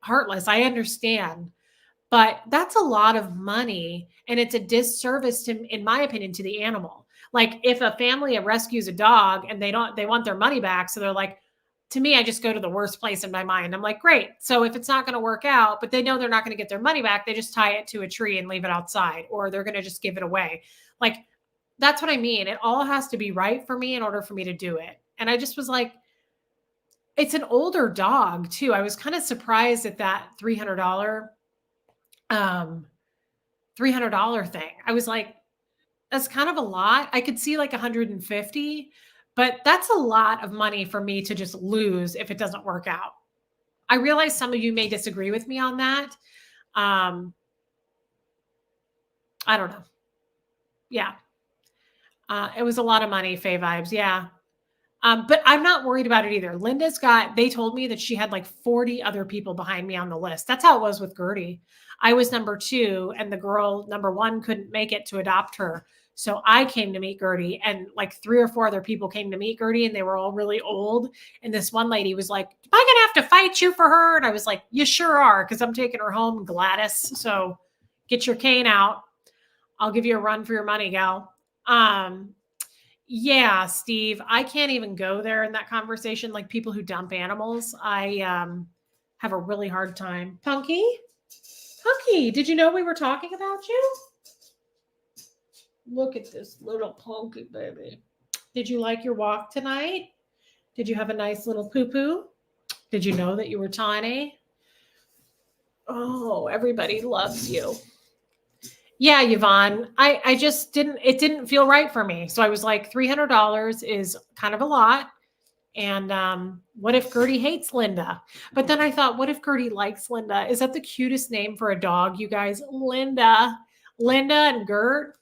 Speaker 1: heartless. I understand, but that's a lot of money. And it's a disservice to, in my opinion, to the animal. Like if a family rescues a dog and they want their money back. So they're like, to me, I just go to the worst place in my mind. I'm like, great. So if it's not going to work out, but they know they're not going to get their money back, they just tie it to a tree and leave it outside, or they're going to just give it away. Like, that's what I mean. It all has to be right for me in order for me to do it. And I just was like, it's an older dog too. I was kind of surprised at that $300 thing. I was like, that's kind of a lot. I could see like 150, but that's a lot of money for me to just lose if it doesn't work out. I realize some of you may disagree with me on that. I don't know. Yeah. It was a lot of money, Faye vibes. Yeah. But I'm not worried about it either. They told me that she had like 40 other people behind me on the list. That's how it was with Gertie. I was number 2 and the girl number 1 couldn't make it to adopt her. So I came to meet Gertie, and like 3 or 4 other people came to meet Gertie, and they were all really old. And this one lady was like, am I going to have to fight you for her? And I was like, you sure are, because I'm taking her home, Gladys. So get your cane out. I'll give you a run for your money, gal. Yeah, Steve, I can't even go there in that conversation. Like people who dump animals, I have a really hard time. Punky, did you know we were talking about you? Look at this little Punky baby. Did you like your walk tonight? Did you have a nice little poo-poo? Did you know that you were tiny? Oh, everybody loves you. Yeah, Yvonne, I just it didn't feel right for me. So I was like, $300 is kind of a lot. And what if Gertie hates Linda? But then I thought, what if Gertie likes Linda? Is that the cutest name for a dog, you guys? Linda and Gert.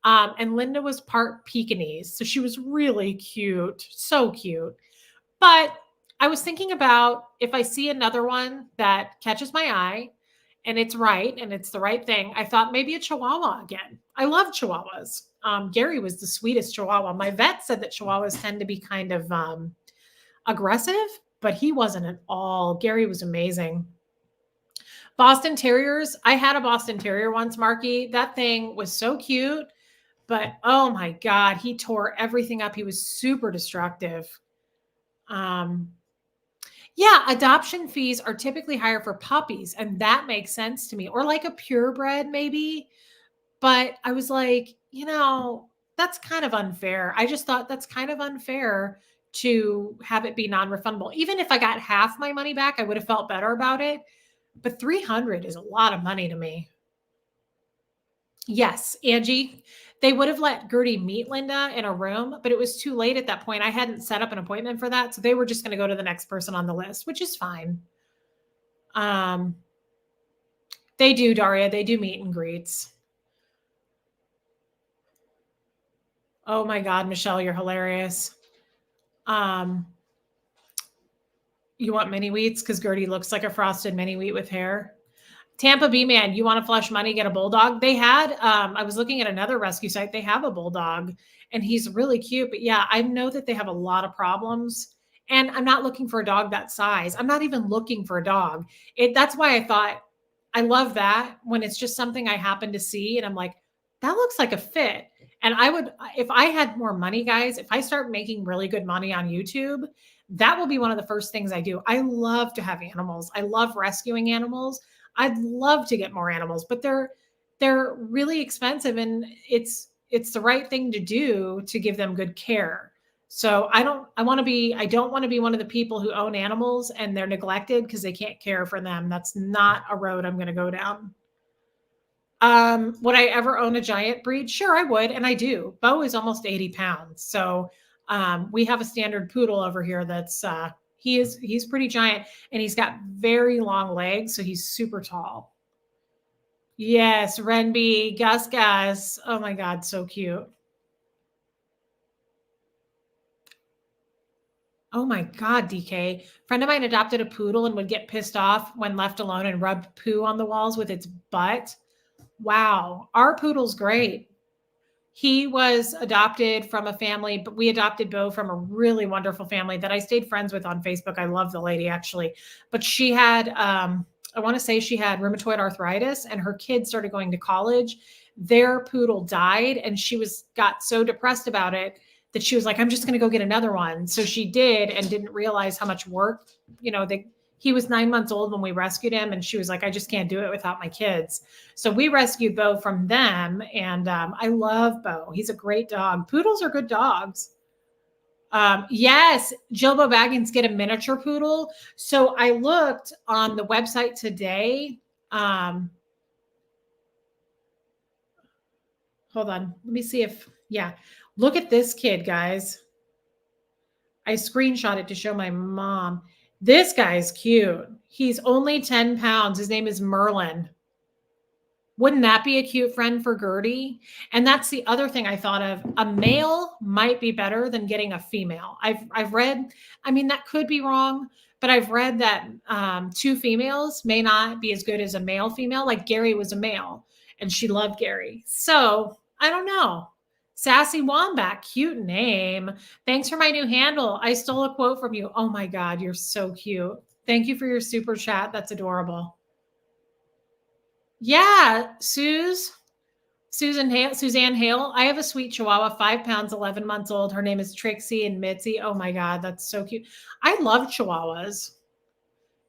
Speaker 1: And Linda was part Pekingese. So she was really cute. So cute. But I was thinking about if I see another one that catches my eye and it's right and it's the right thing, I thought maybe a Chihuahua again. I love Chihuahuas. Gary was the sweetest Chihuahua. My vet said that Chihuahuas tend to be kind of aggressive, but he wasn't at all. Gary was amazing. Boston Terriers. I had a Boston Terrier once, Marky. That thing was so cute, but oh my God, he tore everything up. He was super destructive. Yeah, adoption fees are typically higher for puppies, and that makes sense to me. Or like a purebred, maybe. But I was like, that's kind of unfair. I just thought that's kind of unfair to have it be non-refundable. Even if I got half my money back, I would have felt better about it. But $300 is a lot of money to me. Yes, Angie, they would have let Gertie meet Linda in a room, but it was too late at that point. I hadn't set up an appointment for that. So they were just going to go to the next person on the list, which is fine. They do, Daria. They do meet and greets. Oh my God, Michelle, you're hilarious. You want mini wheats because Gertie looks like a frosted mini wheat with hair. Tampa B man, you want to flush money, get a bulldog. They had, I was looking at another rescue site. They have a bulldog and he's really cute. But yeah, I know that they have a lot of problems and I'm not looking for a dog that size. I'm not even looking for a dog. That's why I thought I love that when it's just something I happen to see and I'm like, that looks like a fit. And I would, if I had more money, guys, if I start making really good money on YouTube, that will be one of the first things I do. I love to have animals. I love rescuing animals. I'd love to get more animals, but they're really expensive and it's the right thing to do to give them good care. So I don't want to be one of the people who own animals and they're neglected because they can't care for them. That's not a road I'm going to go down. Would I ever own a giant breed? Sure, I would, and I do. Bo is almost 80 pounds, so we have a standard poodle over here that's he's pretty giant, and he's got very long legs, so he's super tall. Yes, Renby, Gus Gus. Oh my God, so cute. Oh my God, DK. Friend of mine adopted a poodle and would get pissed off when left alone and rubbed poo on the walls with its butt. Wow. Our poodle's great. He was adopted from a family, but we adopted Bo from a really wonderful family that I stayed friends with on Facebook. I love the lady actually, but she had, I want to say she had rheumatoid arthritis and her kids started going to college. Their poodle died and got so depressed about it that she was like, I'm just going to go get another one. So she did and didn't realize how much work, he was 9 months old when we rescued him. And she was like, I just can't do it without my kids. So we rescued Bo from them. And I love Bo. He's a great dog. Poodles are good dogs. Yes, Jilbo Baggins get a miniature poodle. So I looked on the website today. Hold on. Let me see look at this kid, guys. I screenshot it to show my mom. This guy's cute. He's only 10 pounds. His name is Merlin. Wouldn't that be a cute friend for Gertie? And that's the other thing I thought of. A male might be better than getting a female. I've read, that could be wrong, but I've read that 2 females may not be as good as a male female. Like Gary was a male and she loved Gary. So I don't know. Sassy Wombat, cute name. Thanks for my new handle. I stole a quote from you. Oh my God, you're so cute. Thank you for your super chat. That's adorable. Yeah, Suzanne Hale. I have a sweet Chihuahua, 5 pounds, 11 months old. Her name is Trixie and Mitzi. Oh my God, that's so cute. I love Chihuahuas.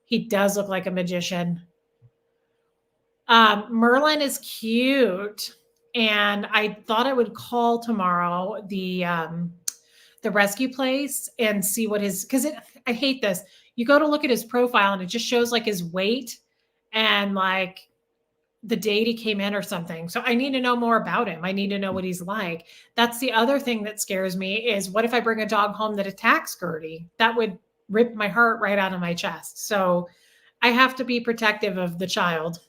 Speaker 1: He does look like a magician. Merlin is cute. And I thought I would call tomorrow the rescue place and see what because I hate this. You go to look at his profile and it just shows like his weight and like the date he came in or something. So I need to know more about him. I need to know what he's like. That's the other thing that scares me is what if I bring a dog home that attacks Gertie? That would rip my heart right out of my chest. So I have to be protective of the child.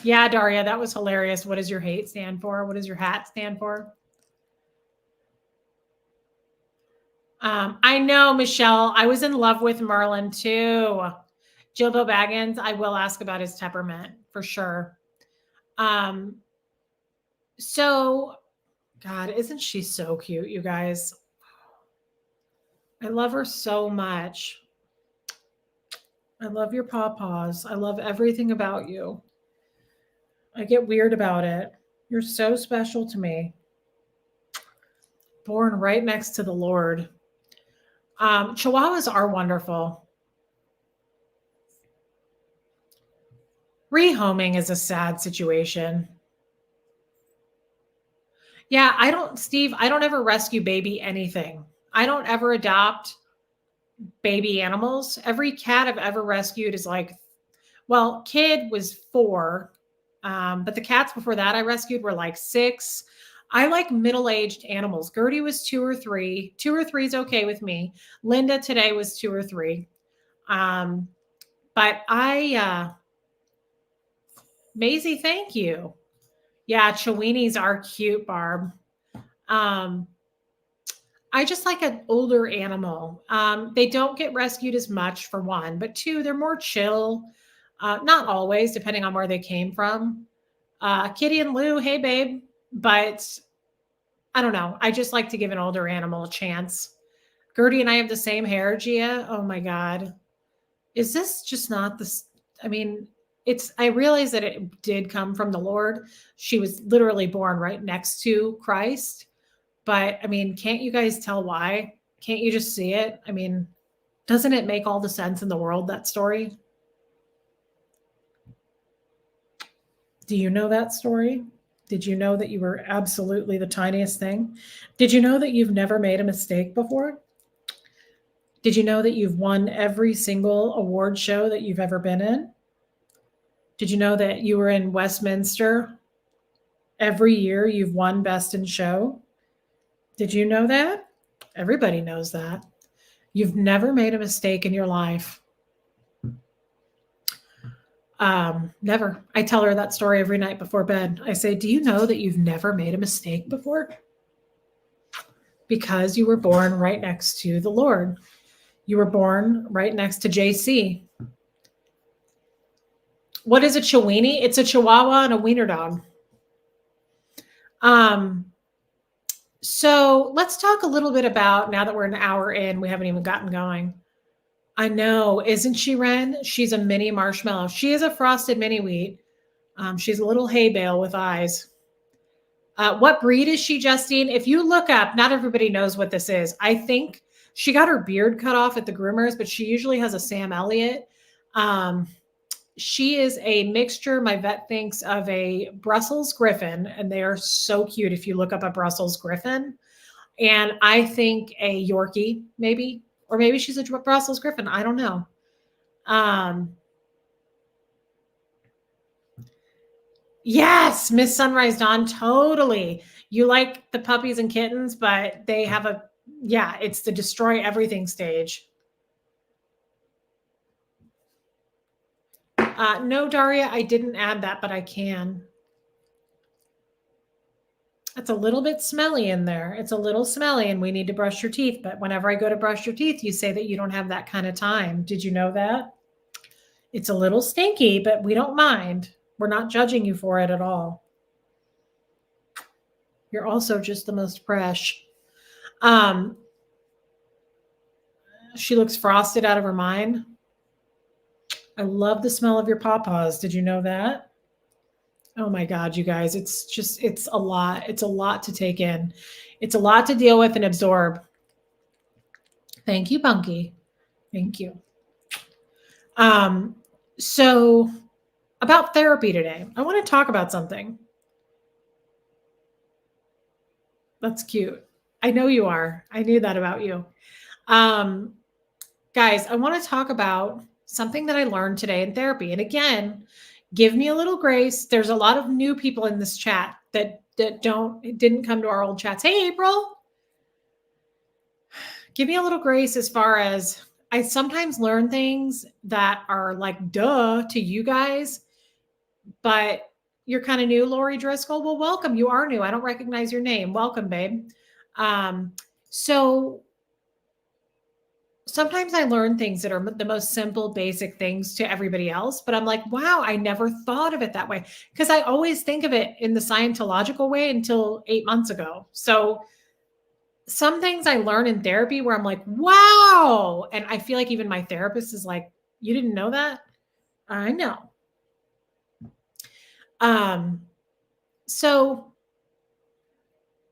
Speaker 1: Yeah, Daria, that was hilarious. What does your hate stand for? What does your hat stand for? I know, Michelle. I was in love with Merlin too. Jilbo Baggins, I will ask about his temperament for sure. So, God, isn't she so cute, you guys? I love her so much. I love your pawpaws. I love everything about you. I get weird about it. You're so special to me. Born right next to the Lord. Chihuahuas are wonderful. Rehoming is a sad situation. Yeah, Steve, I don't ever rescue baby anything. I don't ever adopt baby animals. Every cat I've ever rescued is Kid was 4. But the cats before that I rescued were like 6. I like middle-aged animals. Gertie was 2 or 3. 2 or 3 is okay with me. Linda today was 2 or 3. But Maisie, thank you. Yeah, Chiweenies are cute, Barb. I just like an older animal. They don't get rescued as much for 1, but 2, they're more chill. Not always, depending on where they came from. Kitty and Lou, hey, babe. But I don't know. I just like to give an older animal a chance. Gertie and I have the same hair, Gia. Oh, my God. Is this just not this? I realize that it did come from the Lord. She was literally born right next to Christ. But, can't you guys tell why? Can't you just see it? Doesn't it make all the sense in the world, that story? Do you know that story? Did you know that you were absolutely the tiniest thing? Did you know that you've never made a mistake before? Did you know that you've won every single award show that you've ever been in? Did you know that you were in Westminster every year? You've won Best in Show. Did you know that? Everybody knows that. You've never made a mistake in your life. Never. I tell her that story every night before bed. I say, do you know that you've never made a mistake before? Because you were born right next to the Lord. You were born right next to JC. What is a Chiweenie? It's a Chihuahua and a wiener dog. So let's talk a little bit about, now that we're an hour in, we haven't even gotten going. I know, isn't she, Ren? She's a mini marshmallow. She is a frosted mini wheat. She's a little hay bale with eyes. What breed is she, Justine? If you look up, not everybody knows what this is. I think she got her beard cut off at the groomers, but she usually has a Sam Elliott. She is a mixture, my vet thinks, of a Brussels Griffon, and they are so cute if you look up a Brussels Griffon. And I think a Yorkie, maybe, or maybe she's a Brussels Griffon. I don't know. Yes, Miss Sunrise Dawn, totally. You like the puppies and kittens, but they have it's the destroy everything stage. No, Daria, I didn't add that, but I can. It's a little bit smelly in there. It's a little smelly and we need to brush your teeth. But whenever I go to brush your teeth, you say that you don't have that kind of time. Did you know that? It's a little stinky, but we don't mind. We're not judging you for it at all. You're also just the most fresh. She looks frosted out of her mind. I love the smell of your pawpaws. Did you know that? Oh my God, you guys, it's a lot. It's a lot to take in. It's a lot to deal with and absorb. Thank you, Bunky. Thank you. So about therapy today, I want to talk about something. That's cute. I know you are. I knew that about you. Guys, I want to talk about something that I learned today in therapy. And again, give me a little grace. There's a lot of new people in this chat that didn't come to our old chats. Hey, April. Give me a little grace as far as I sometimes learn things that are like duh to you guys, but you're kind of new, Lori Driscoll. Well, welcome. You are new. I don't recognize your name. Welcome, babe. So sometimes I learn things that are the most simple, basic things to everybody else, but I'm like, wow, I never thought of it that way. Because I always think of it in the Scientological way until 8 months ago. So some things I learn in therapy where I'm like, wow. And I feel like even my therapist is like, you didn't know that? I know. So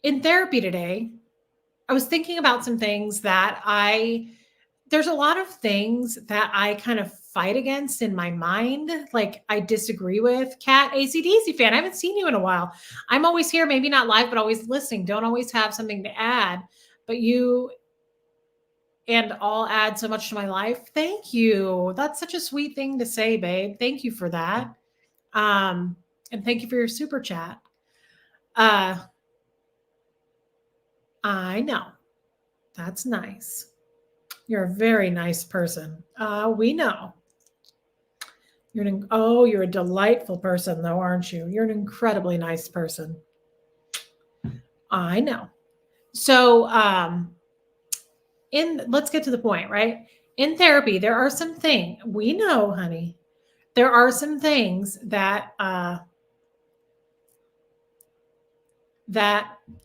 Speaker 1: in therapy today, I was thinking about some things that there's a lot of things that I kind of fight against in my mind. Like I disagree with. Kat, AC/DC fan, I haven't seen you in a while. I'm always here, maybe not live, but always listening. Don't always have something to add, but you and all add so much to my life. Thank you. That's such a sweet thing to say, babe. Thank you for that. And thank you for your super chat. I know. That's nice. You're a very nice person. We know. You're a delightful person, though, aren't you? You're an incredibly nice person. I know. So, let's get to the point, right? In therapy, there are some things we know, honey. There are some things that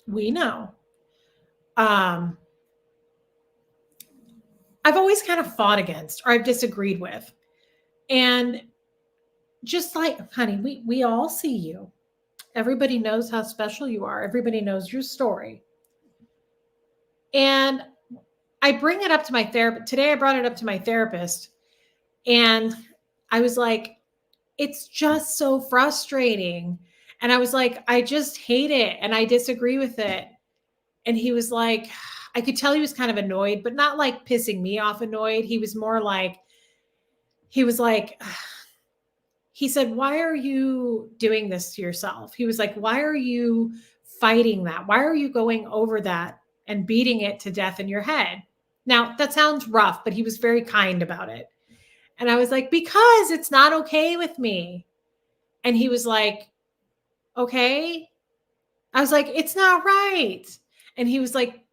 Speaker 1: we know. I've always kind of fought against or I've disagreed with. And just like, honey, we all see you. Everybody knows how special you are. Everybody knows your story. And I bring it up to my therapist. Today I brought it up to my therapist. And I was like, it's just so frustrating. And I was like, I just hate it. And I disagree with it. And he was like, I could tell he was kind of annoyed, but not like pissing me off annoyed. He was more like, he said, "Why are you doing this to yourself?" He was like, "Why are you fighting that? Why are you going over that and beating it to death in your head?" Now, that sounds rough, but he was very kind about it. And I was like, "Because it's not okay with me." And he was like, "Okay." I was like, "It's not right." And he was like,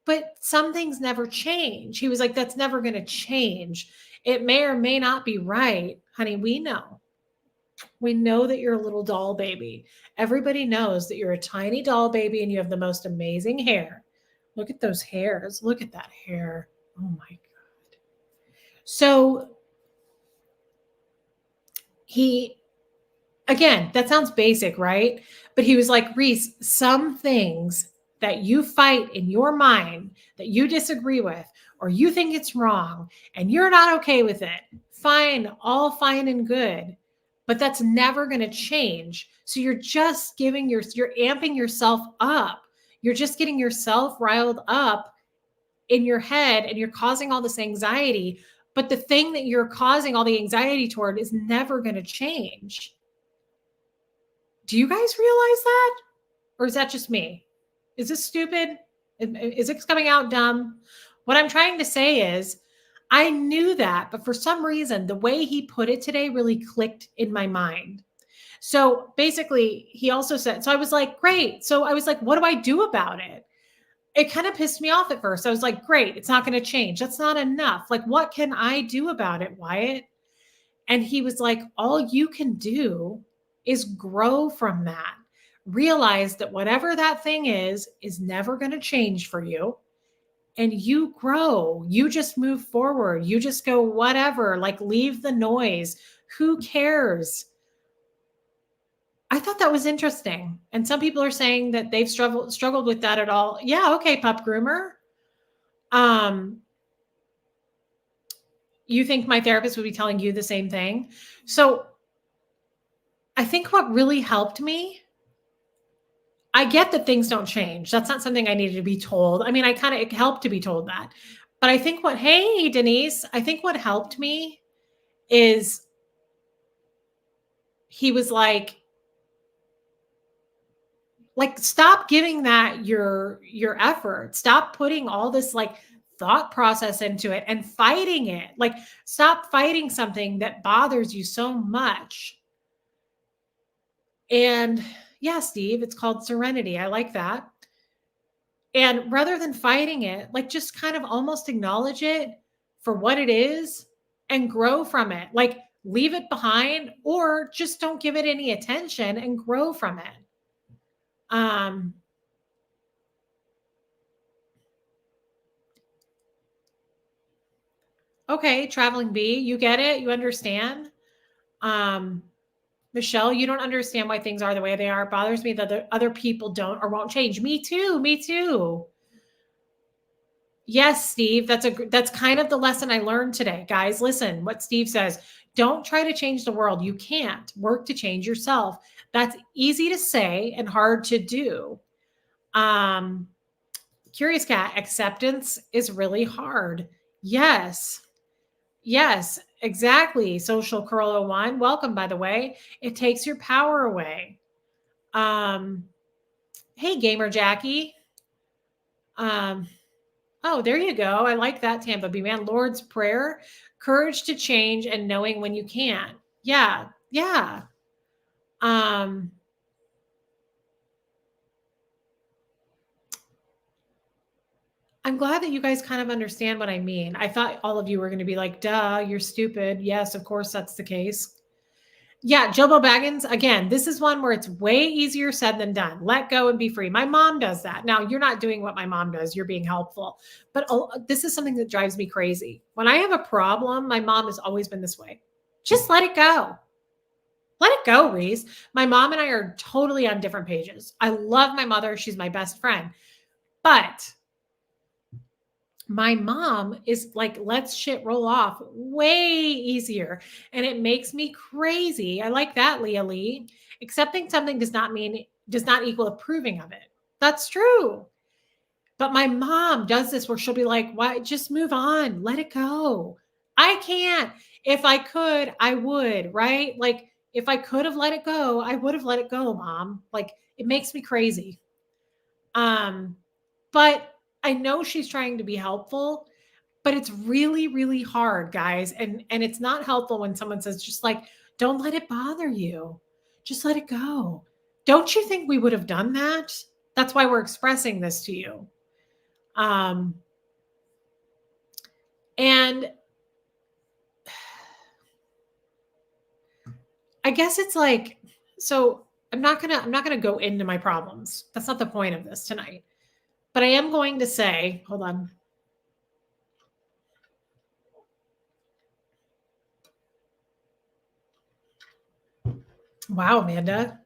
Speaker 1: "But some things never change." He was like, "That's never going to change. It may or may not be right." Honey, we know. We know that you're a little doll baby. Everybody knows that you're a tiny doll baby and you have the most amazing hair. Look at those hairs. Look at that hair. Oh my God. So he, again, that sounds basic, right? But he was like, "Reese, some things that you fight in your mind that you disagree with or you think it's wrong and you're not okay with it, fine, all fine and good. But that's never going to change. So you're just you're amping yourself up. You're just getting yourself riled up in your head and you're causing all this anxiety. But the thing that you're causing all the anxiety toward is never going to change." Do you guys realize that? Or is that just me? Is this stupid? Is it coming out dumb? What I'm trying to say is, I knew that, but for some reason, the way he put it today really clicked in my mind. So basically, he also said, so I was like, great. So I was like, what do I do about it? It kind of pissed me off at first. I was like, great, it's not going to change. That's not enough. Like, what can I do about it, Wyatt? And he was like, all you can do is grow from that. Realize that whatever that thing is never going to change for you. And you grow. You just move forward. You just go, whatever, like leave the noise. Who cares? I thought that was interesting. And some people are saying that they've struggled with that at all. Yeah, okay, pup groomer. You think my therapist would be telling you the same thing? So I think what really helped me, I get that things don't change. That's not something I needed to be told. I mean, it helped to be told that. But I think hey, Denise, I think what helped me is he was like, stop giving that your effort. Stop putting all this like thought process into it and fighting it. Like, stop fighting something that bothers you so much. And yeah, Steve, it's called serenity. I like that. And rather than fighting it, like just kind of almost acknowledge it for what it is and grow from it. Like, leave it behind or just don't give it any attention and grow from it. Okay, traveling bee, you get it, you understand. Michelle, you don't understand why things are the way they are. It bothers me that the other people don't or won't change. Me too. Me too. Yes, Steve, that's kind of the lesson I learned today. Guys, listen, what Steve says, don't try to change the world. You can't. Work to change yourself. That's easy to say and hard to do. Curious Cat, acceptance is really hard. Yes. Yes, exactly. Social Curl 01. Welcome, by the way. It takes your power away. Hey, Gamer Jackie. Oh, there you go. I like that, Tampa B Man. Lord's Prayer, courage to change and knowing when you can't. Yeah, yeah. I'm glad that you guys kind of understand what I mean. I thought all of you were going to be like, duh, you're stupid. Yes, of course that's the case. Yeah, Jobo Baggins, again, this is one where it's way easier said than done. Let go and be free. My mom does that. Now, you're not doing what my mom does. You're being helpful. But this is something that drives me crazy. When I have a problem, my mom has always been this way. Just let it go. Let it go, Reese. My mom and I are totally on different pages. I love my mother. She's my best friend. But my mom is like, let's shit roll off way easier. And it makes me crazy. I like that, Leah Lee. Accepting something does not equal approving of it. That's true. But my mom does this where she'll be like, why? Just move on. Let it go. I can't. If I could, I would, right? Like, If I could have let it go, I would have let it go, Mom. Like, it makes me crazy. But I know she's trying to be helpful, but it's really, really hard, guys. And it's not helpful when someone says, just like, don't let it bother you. Just let it go. Don't you think we would have done that? That's why we're expressing this to you. And I guess it's like, so I'm not gonna go into my problems. That's not the point of this tonight. But I am going to say, hold on. Wow, Amanda.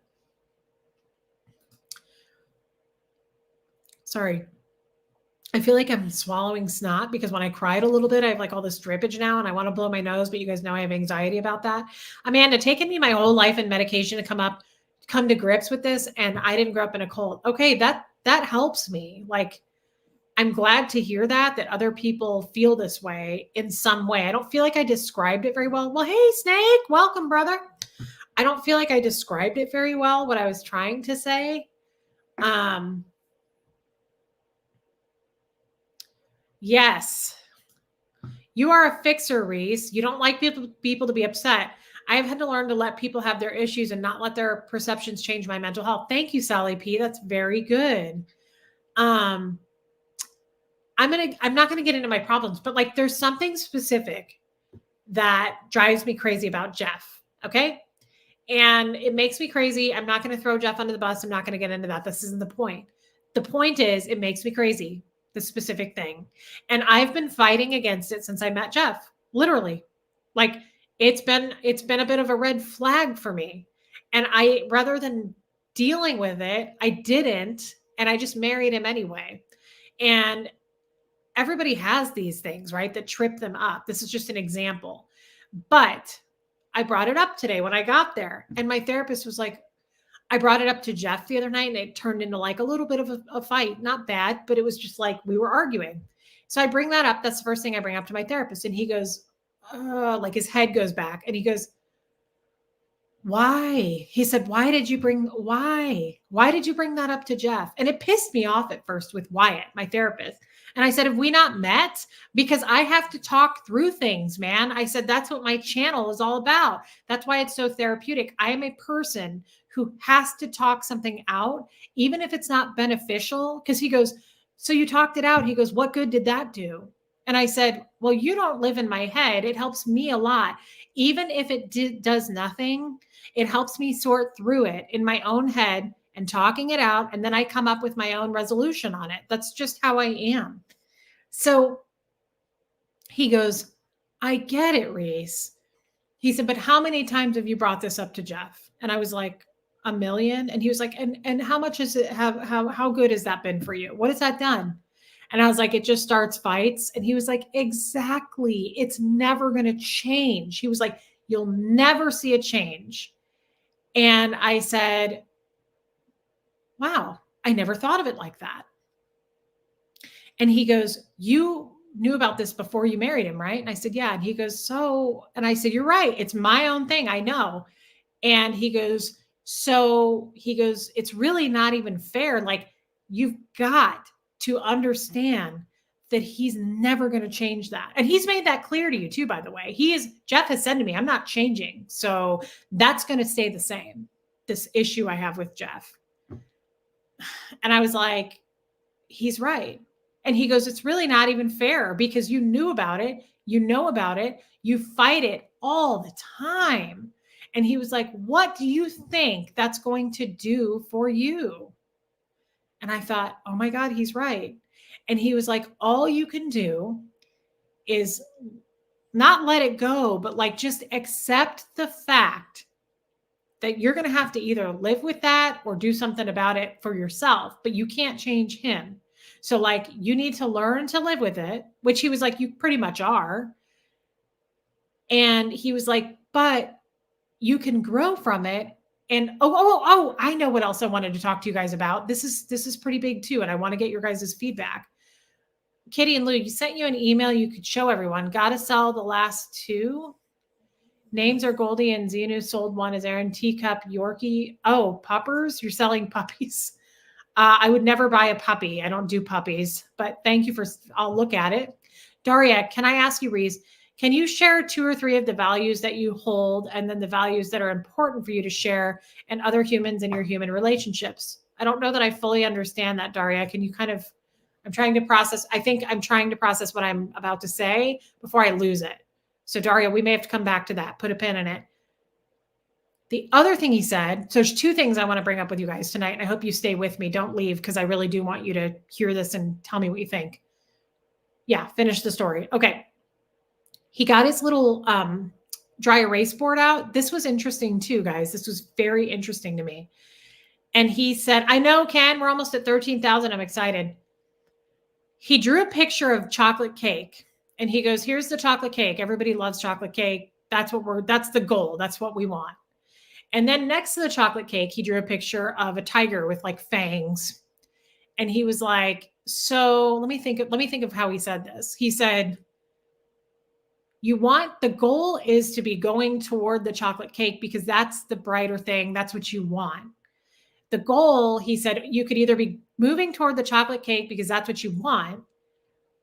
Speaker 1: Sorry. I feel like I'm swallowing snot because when I cried a little bit, I have like all this drippage now and I want to blow my nose, but you guys know I have anxiety about that. Amanda, taken me my whole life and medication to come to grips with this, and I didn't grow up in a cult. Okay, that helps me. Like, I'm glad to hear that other people feel this way in some way. I don't feel like I described it very well. Well, hey, Snake, welcome, brother. I don't feel like I described it very well, what I was trying to say. Yes. You are a fixer, Reese. You don't like people to be upset. I've had to learn to let people have their issues and not let their perceptions change my mental health. Thank you, Sally P. That's very good. I'm not gonna get into my problems, but like there's something specific that drives me crazy about Jeff. Okay. And it makes me crazy. I'm not going to throw Jeff under the bus. I'm not going to get into that. This isn't the point. The point is, it makes me crazy, the specific thing. And I've been fighting against it since I met Jeff. Literally. Like, it's been a bit of a red flag for me. And I, rather than dealing with it, I didn't. And I just married him anyway. And everybody has these things, right, that trip them up. This is just an example. But I brought it up today when I got there, and my therapist was like, I brought it up to Jeff the other night and it turned into like a little bit of a fight. Not bad, but it was just like we were arguing. So I bring that up. That's the first thing I bring up to my therapist. And he goes, like his head goes back and he goes, why? He said, why did you bring that up to Jeff? And it pissed me off at first with Wyatt, my therapist. And I said, have we not met? Because I have to talk through things, man. I said, that's what my channel is all about. That's why it's so therapeutic. I am a person who has to talk something out, even if it's not beneficial. Because he goes, so you talked it out. He goes, what good did that do? And I said, well, you don't live in my head. It helps me a lot. Even if it does nothing, it helps me sort through it in my own head and talking it out. And then I come up with my own resolution on it. That's just how I am. So he goes, I get it, Reese. He said, but how many times have you brought this up to Jeff? And I was like, a million. And he was like, and how much is it? How good has that been for you? What has that done? And I was like, it just starts fights. And he was like, exactly. It's never going to change. He was like, you'll never see a change. And I said, wow, I never thought of it like that. And he goes, you knew about this before you married him, right? And I said, yeah. And he goes, so, and I said, you're right. It's my own thing. I know. And he goes, it's really not even fair. Like, you've got to understand that he's never going to change that. And he's made that clear to you too, by the way. Jeff has said to me, I'm not changing. So that's going to stay the same, this issue I have with Jeff. And I was like, he's right. And he goes, it's really not even fair because you knew about it. You know about it. You fight it all the time. And he was like, what do you think that's going to do for you? And I thought, oh my God, he's right. And he was like, all you can do is not let it go, but like just accept the fact that you're going to have to either live with that or do something about it for yourself, but you can't change him. So like, you need to learn to live with it, which he was like, you pretty much are. And he was like, but you can grow from it. And I know what else I wanted to talk to you guys about. This is pretty big too. And I want to get your guys' feedback. Kitty and Lou, you sent you an email you could show everyone. Got to sell the last two. Names are Goldie and Xenu sold one as Aaron Teacup Yorkie. Oh, puppers? You're selling puppies? I would never buy a puppy. I don't do puppies, but thank you for, I'll look at it. Daria, can I ask you, Reese, can you share 2 or 3 of the values that you hold and then the values that are important for you to share and other humans in your human relationships? I don't know that I fully understand that, Daria. Can you kind of, I'm trying to process, I think I'm trying to process what I'm about to say before I lose it. So Daria, we may have to come back to that, put a pin in it. The other thing he said, so there's 2 things I want to bring up with you guys tonight. And I hope you stay with me. Don't leave because I really do want you to hear this and tell me what you think. Yeah, finish the story. Okay. He got his little dry erase board out. This was interesting too, guys. This was very interesting to me. And he said, I know, Ken, we're almost at 13,000. I'm excited. He drew a picture of chocolate cake and he goes, here's the chocolate cake. Everybody loves chocolate cake. That's the goal. That's what we want. And then next to the chocolate cake, he drew a picture of a tiger with like fangs. And he was like, so let me think of how he said this. He said, the goal is to be going toward the chocolate cake because that's the brighter thing. That's what you want. The goal, he said, you could either be moving toward the chocolate cake because that's what you want,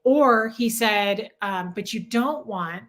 Speaker 1: or he said, but you don't want,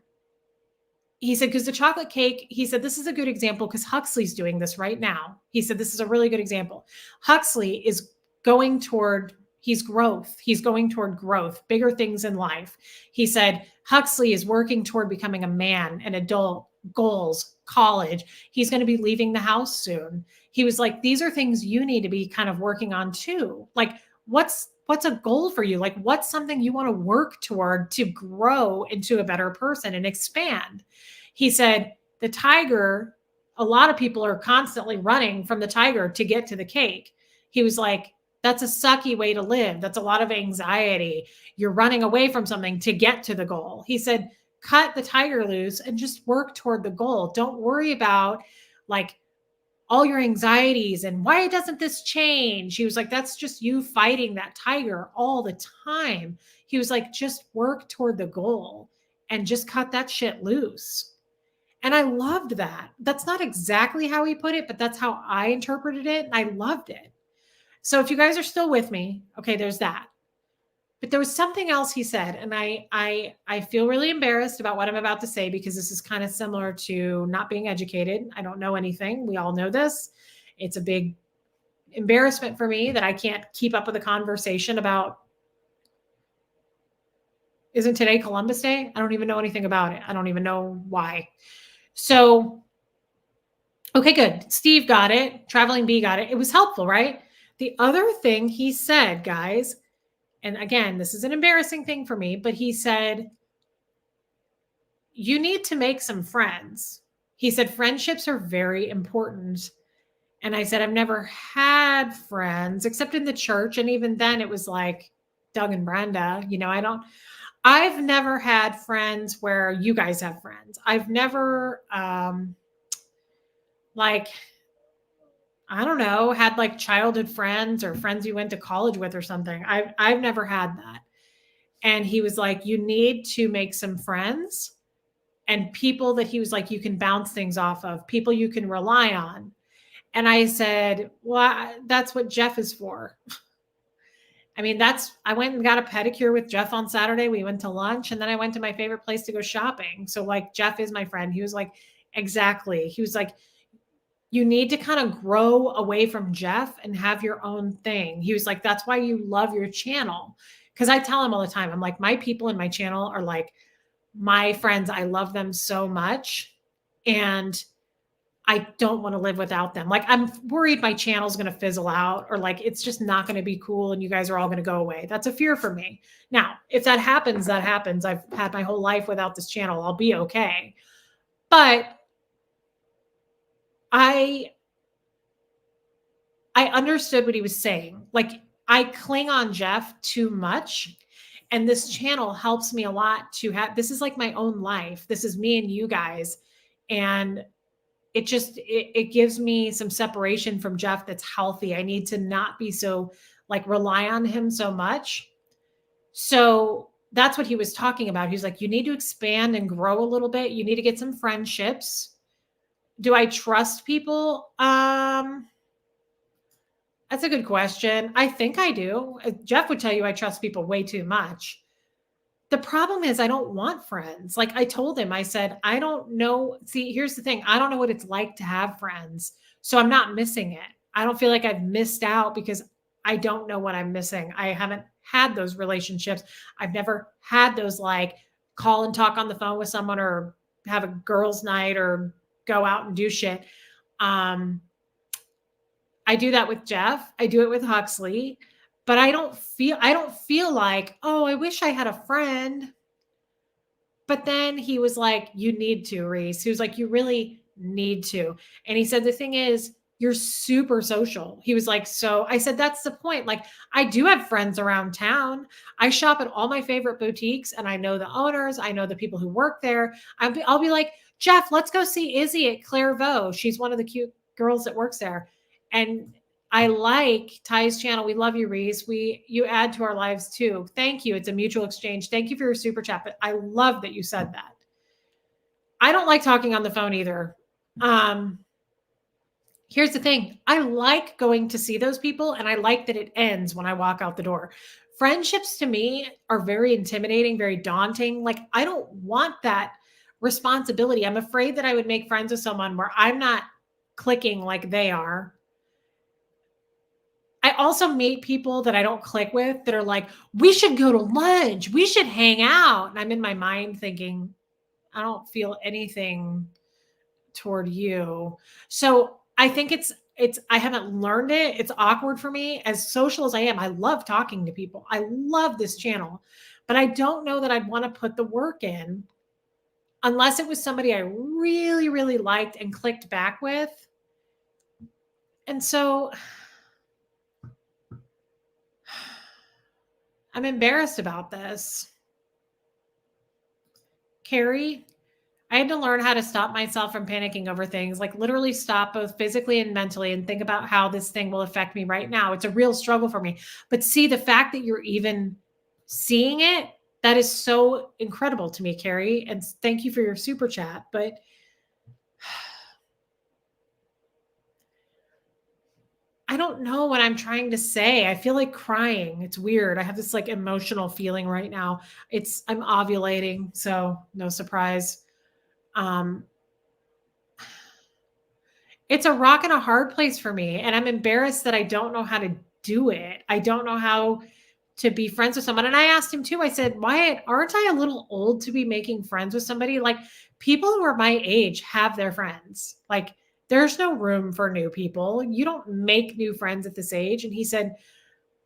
Speaker 1: he said, because the chocolate cake, he said, this is a good example because Huxley's doing this right now. He said, this is a really good example. Huxley is going toward, he's going toward growth, bigger things in life. He said, Huxley is working toward becoming a man, an adult, goals, college. He's going to be leaving the house soon. He was like, these are things you need to be kind of working on too. Like, what's a goal for you? Like, what's something you want to work toward to grow into a better person and expand? He said, the tiger, a lot of people are constantly running from the tiger to get to the cake. He was like, that's a sucky way to live. That's a lot of anxiety. You're running away from something to get to the goal. He said, cut the tiger loose and just work toward the goal. Don't worry about like all your anxieties and why doesn't this change? He was like, that's just you fighting that tiger all the time. He was like, just work toward the goal and just cut that shit loose. And I loved that. That's not exactly how he put it, but that's how I interpreted it. And I loved it. So if you guys are still with me, okay, there's that. But there was something else he said, and I feel really embarrassed about what I'm about to say because this is kind of similar to not being educated. I don't know anything. We all know this. It's a big embarrassment for me that I can't keep up with a conversation about, isn't today Columbus Day? I don't even know anything about it. I don't even know why. So, okay, good. Steve got it. Traveling Bee got it. It was helpful, right? The other thing he said, guys, and again, this is an embarrassing thing for me, but he said, you need to make some friends. He said, friendships are very important. And I said, I've never had friends except in the church. And even then it was like Doug and Brenda, I've never had friends where you guys have friends. I've never, I don't know, had like childhood friends or friends you went to college with or something. I've never had that. And he was like, you need to make some friends and people that he was like, you can bounce things off of, people you can rely on. And I said, well, that's what Jeff is for. I mean, I went and got a pedicure with Jeff on Saturday. We went to lunch and then I went to my favorite place to go shopping. So like, Jeff is my friend. He was like, exactly. He was like, you need to kind of grow away from Jeff and have your own thing. He was like, that's why you love your channel. Cause I tell him all the time, I'm like, my people in my channel are like my friends. I love them so much. And I don't want to live without them. Like, I'm worried my channel's going to fizzle out or like, it's just not going to be cool. And you guys are all going to go away. That's a fear for me. Now, if that happens, that happens. I've had my whole life without this channel. I'll be okay. But I understood what he was saying. Like, I cling on Jeff too much. And this channel helps me a lot to have, this is like my own life. This is me and you guys. And it gives me some separation from Jeff that's healthy. I need to not be so like rely on him so much. So that's what he was talking about. He's like, you need to expand and grow a little bit. You need to get some friendships. Do I trust people? That's a good question. I think I do. Jeff would tell you I trust people way too much. The problem is I don't want friends. Like I told him, I said, I don't know. See, here's the thing. I don't know what it's like to have friends. So I'm not missing it. I don't feel like I've missed out because I don't know what I'm missing. I haven't had those relationships. I've never had those like call and talk on the phone with someone or have a girls' night or go out and do shit. Um, I do that with Jeff. I do it with Huxley, but I don't feel like, "Oh, I wish I had a friend." But then he was like, "You need to, Reese." He was like, "You really need to." And he said, "The thing is, you're super social." He was like, "So," I said, "That's the point. Like, I do have friends around town. I shop at all my favorite boutiques and I know the owners, I know the people who work there. I'll be like, Jeff, let's go see Izzy at Clairvaux. She's one of the cute girls that works there." And I like Ty's channel. We love you, Reese. You add to our lives too. Thank you. It's a mutual exchange. Thank you for your super chat. But I love that you said that. I don't like talking on the phone either. Um, Here's the thing. I like going to see those people and I like that it ends when I walk out the door. Friendships to me are very intimidating, very daunting. Like I don't want that responsibility. I'm afraid that I would make friends with someone where I'm not clicking like they are. I also meet people that I don't click with that are like, we should go to lunch. We should hang out. And I'm in my mind thinking, I don't feel anything toward you. So I think I haven't learned it. It's awkward for me. As social as I am, I love talking to people. I love this channel, but I don't know that I'd want to put the work in unless it was somebody I really, really liked and clicked back with. And so I'm embarrassed about this. Carrie, I had to learn how to stop myself from panicking over things, like literally stop both physically and mentally and think about how this thing will affect me right now. It's a real struggle for me. But see, the fact that you're even seeing it, that is so incredible to me, Carrie. And thank you for your super chat. But I don't know what I'm trying to say. I feel like crying. It's weird. I have this like emotional feeling right now. I'm ovulating, so no surprise. Um, it's a rock and a hard place for me, and I'm embarrassed that I don't know how to do it. I don't know how to be friends with someone. And I asked him too. I said, "Wyatt, aren't I a little old to be making friends with somebody? Like people who are my age have their friends. Like there's no room for new people. You don't make new friends at this age." And he said,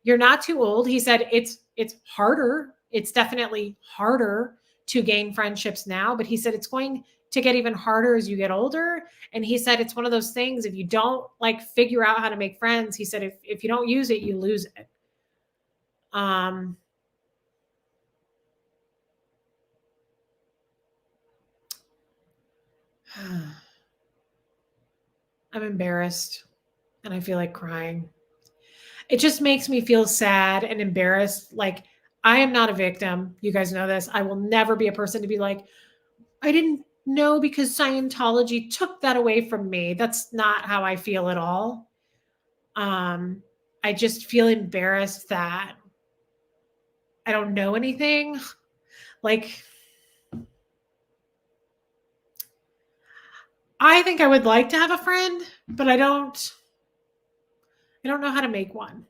Speaker 1: "You're not too old." He said, "It's harder. It's definitely harder to gain friendships now, but he said it's going to get even harder as you get older." And he said it's one of those things, if you don't like figure out how to make friends, he said if you don't use it, you lose it. Um I'm embarrassed and I feel like crying. It just makes me feel sad and embarrassed. Like I am not a victim. You guys know this. I will never be a person to be like, I didn't know because Scientology took that away from me. That's not how I feel at all. Um, I just feel embarrassed that I don't know anything. Like, I think I would like to have a friend, but I don't know how to make one.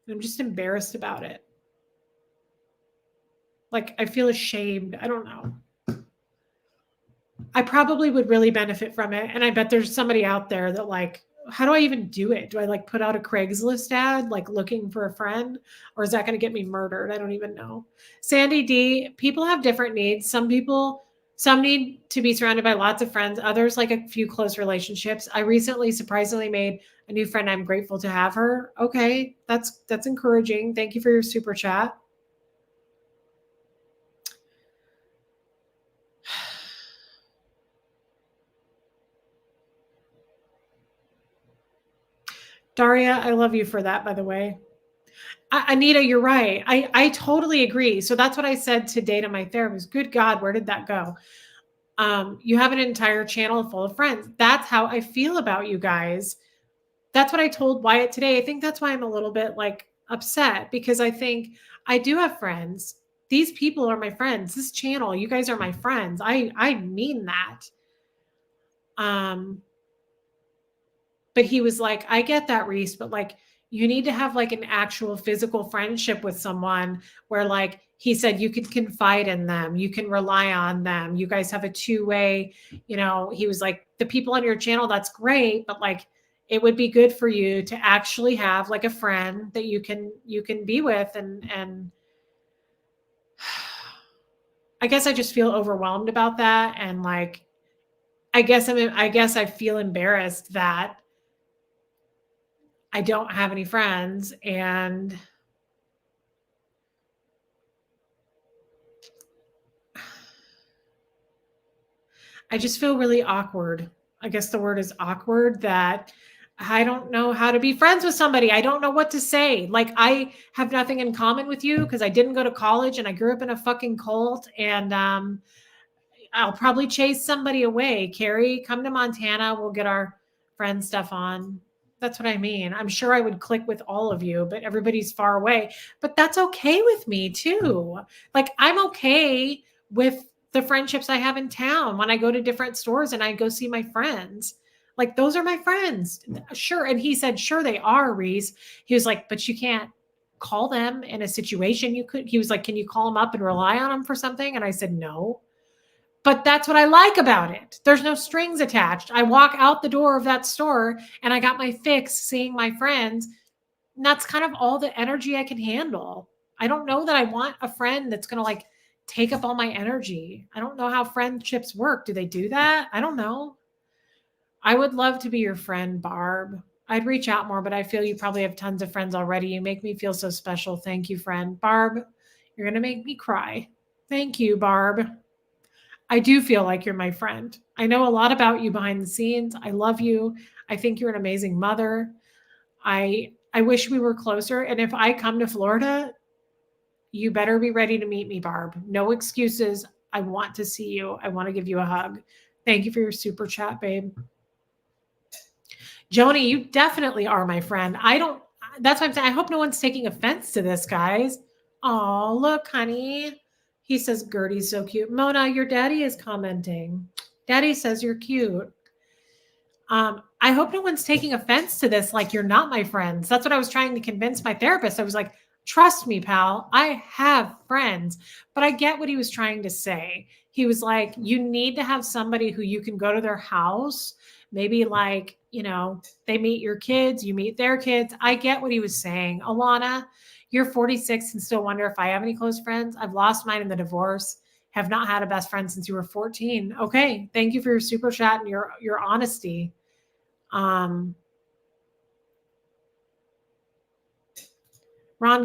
Speaker 1: I'm just embarrassed about it. Like, I feel ashamed. I don't know. I probably would really benefit from it. And I bet there's somebody out there that like, how do I even do it? Do I like put out a Craigslist ad, like looking for a friend? Or is that going to get me murdered? I don't even know. Sandy D, people have different needs. Some need to be surrounded by lots of friends. Others like a few close relationships. I recently surprisingly made a new friend. I'm grateful to have her. Okay. That's encouraging. Thank you for your super chat. Daria, I love you for that, by the way. Anita, you're right. I totally agree. So that's what I said today to my therapist. Good God, where did that go? You have an entire channel full of friends. That's how I feel about you guys. That's what I told Wyatt today. I think that's why I'm a little bit like upset, because I think I do have friends. These people are my friends. This channel, you guys are my friends. I mean that. Um, but he was like, I get that, Reese, but like you need to have like an actual physical friendship with someone where like he said you can confide in them, you can rely on them, you guys have a two-way, he was like, the people on your channel, that's great, but like it would be good for you to actually have like a friend that you can be with. And I guess I just feel overwhelmed about that. And like I guess I feel embarrassed that I don't have any friends, and I just feel really awkward. I guess the word is awkward, that I don't know how to be friends with somebody. I don't know what to say. Like I have nothing in common with you because I didn't go to college and I grew up in a fucking cult, and I'll probably chase somebody away. Carrie, come to Montana. We'll get our friend stuff on. That's what I mean. I'm sure I would click with all of you, but everybody's far away. But that's okay with me too. Like I'm okay with the friendships I have in town when I go to different stores and I go see my friends. Like those are my friends. Sure. And he said, sure, they are, Reese. He was like, but you can't call them in a situation. He was like, can you call them up and rely on them for something? And I said, no. But that's what I like about it. There's no strings attached. I walk out the door of that store and I got my fix seeing my friends. And that's kind of all the energy I can handle. I don't know that I want a friend that's going to like take up all my energy. I don't know how friendships work. Do they do that? I don't know. I would love to be your friend, Barb. I'd reach out more, but I feel you probably have tons of friends already. You make me feel so special. Thank you, friend. Barb, you're going to make me cry. Thank you, Barb. I do feel like you're my friend. I know a lot about you behind the scenes. I love you. I think you're an amazing mother. I wish we were closer. And if I come to Florida, you better be ready to meet me, Barb. No excuses. I want to see you. I want to give you a hug. Thank you for your super chat, babe. Joni, you definitely are my friend. That's what I'm saying. I hope no one's taking offense to this, guys. Oh, look, honey. He says Gertie's so cute. Mona, your daddy is commenting. Daddy says you're cute. I hope no one's taking offense to this. Like you're not my friends. That's what I was trying to convince my therapist. I was like, trust me, pal. I have friends. But I get what he was trying to say. He was like, you need to have somebody who you can go to their house. Maybe like, they meet your kids, you meet their kids. I get what he was saying. Alana, you're 46 and still wonder if I have any close friends. I've lost mine in the divorce. Have not had a best friend since you were 14. Okay. Thank you for your super chat and your honesty. Ron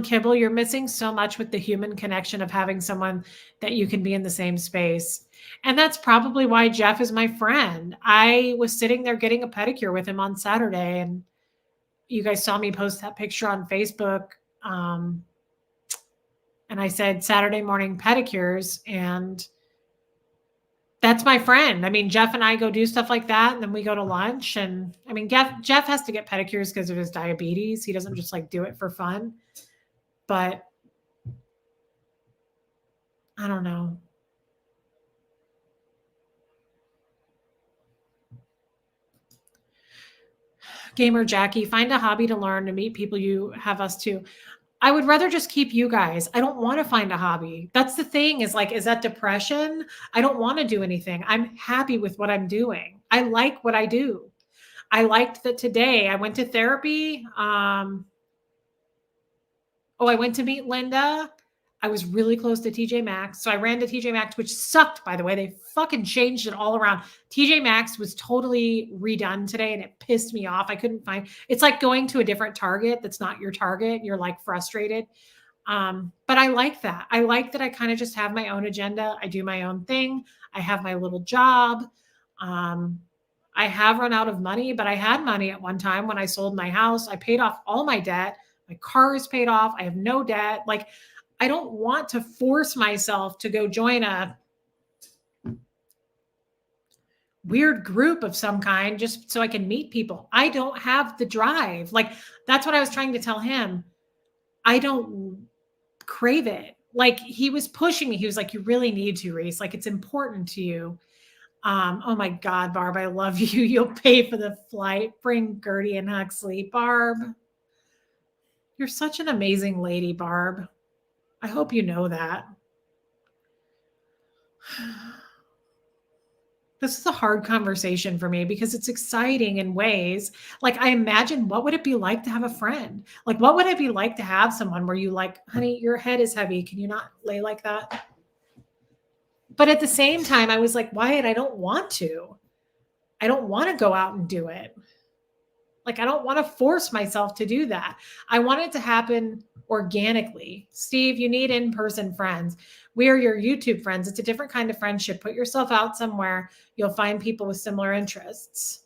Speaker 1: Kibble, you're missing so much with the human connection of having someone that you can be in the same space. And that's probably why Jeff is my friend. I was sitting there getting a pedicure with him on Saturday, and you guys saw me post that picture on Facebook. And I said Saturday morning pedicures, and that's my friend. I mean, Jeff and I go do stuff like that, and then we go to lunch. And I mean, Jeff has to get pedicures because of his diabetes. He doesn't just like do it for fun. But I don't know. Gamer Jackie, find a hobby to learn, to meet people. You have us too. I would rather just keep you guys. I don't want to find a hobby. That's the thing, is like, is that depression? I don't want to do anything. I'm happy with what I'm doing. I like what I do. I liked that today I went to therapy. I went to meet Linda. I was really close to TJ Maxx. So I ran to TJ Maxx, which sucked, by the way. They fucking changed it all around. TJ Maxx was totally redone today and it pissed me off. I couldn't find, it's like going to a different Target that's not your Target. You're like frustrated. But I like that. I like that I kind of just have my own agenda. I do my own thing. I have my little job. I have run out of money, but I had money at one time when I sold my house. I paid off all my debt. My car is paid off. I have no debt. Like, I don't want to force myself to go join a weird group of some kind just so I can meet people. I don't have the drive. Like, that's what I was trying to tell him. I don't crave it. Like, he was pushing me. He was like, you really need to, Reese. Like, it's important to you. Oh my God, Barb, I love you. You'll pay for the flight. Bring Gertie and Huxley. Barb, you're such an amazing lady, Barb. I hope you know that. This is a hard conversation for me because it's exciting in ways. Like, I imagine, what would it be like to have a friend? Like, what would it be like to have someone where you like, honey, your head is heavy. Can you not lay like that? But at the same time, I was like, Wyatt, I don't want to. I don't want to go out and do it. Like, I don't want to force myself to do that. I want it to happen organically. Steve, you need in-person friends. We are your YouTube friends. It's a different kind of friendship. Put yourself out somewhere. You'll find people with similar interests.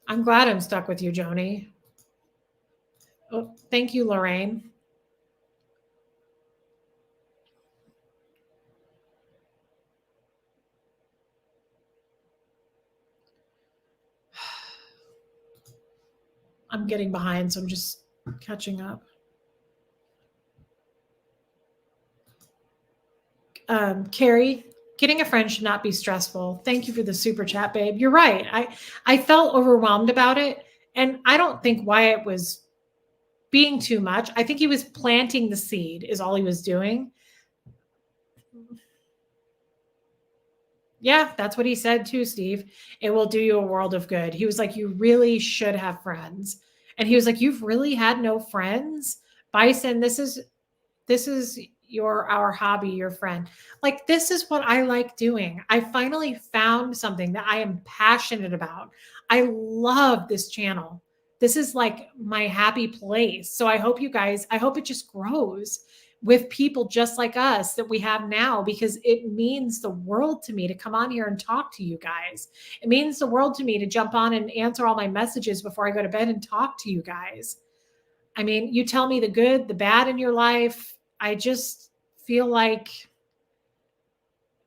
Speaker 1: I'm glad I'm stuck with you, Joni. Oh, thank you, Lorraine. I'm getting behind, so I'm just catching up. Carrie, getting a friend should not be stressful. Thank you for the super chat, babe. You're right. I felt overwhelmed about it, and I don't think Wyatt was being too much. I think he was planting the seed is all he was doing. Yeah, that's what he said too, Steve. It will do you a world of good. He was like, you really should have friends. And he was like, you've really had no friends? Bison, this is our hobby, your friend. Like, this is what I like doing. I finally found something that I am passionate about. I love this channel. This is like my happy place. So I hope it just grows with people just like us that we have now, because it means the world to me to come on here and talk to you guys. It means the world to me to jump on and answer all my messages before I go to bed and talk to you guys. I mean, you tell me the good, the bad in your life. I just feel like,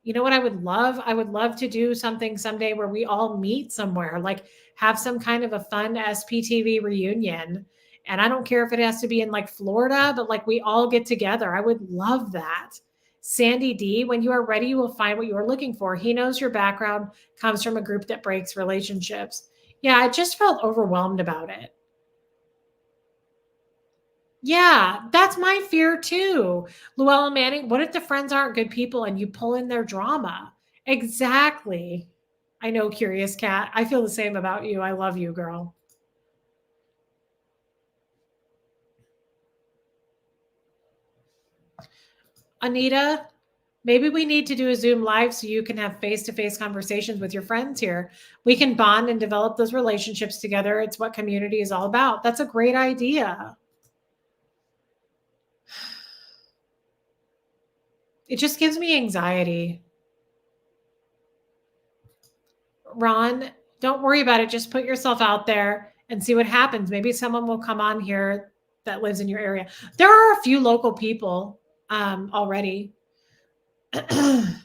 Speaker 1: you know what I would love? I would love to do something someday where we all meet somewhere, like have some kind of a fun SPTV reunion. And I don't care if it has to be in like Florida, but like we all get together. I would love that. Sandy D, when you are ready, you will find what you are looking for. He knows your background comes from a group that breaks relationships. Yeah, I just felt overwhelmed about it. Yeah, that's my fear too. Llewellyn Manning, what if the friends aren't good people and you pull in their drama? Exactly. I know, Curious Cat. I feel the same about you. I love you, girl. Anita, maybe we need to do a Zoom live so you can have face-to-face conversations with your friends here. We can bond and develop those relationships together. It's what community is all about. That's a great idea. It just gives me anxiety. Ron, don't worry about it. Just put yourself out there and see what happens. Maybe someone will come on here that lives in your area. There are a few local people already. Wouldn't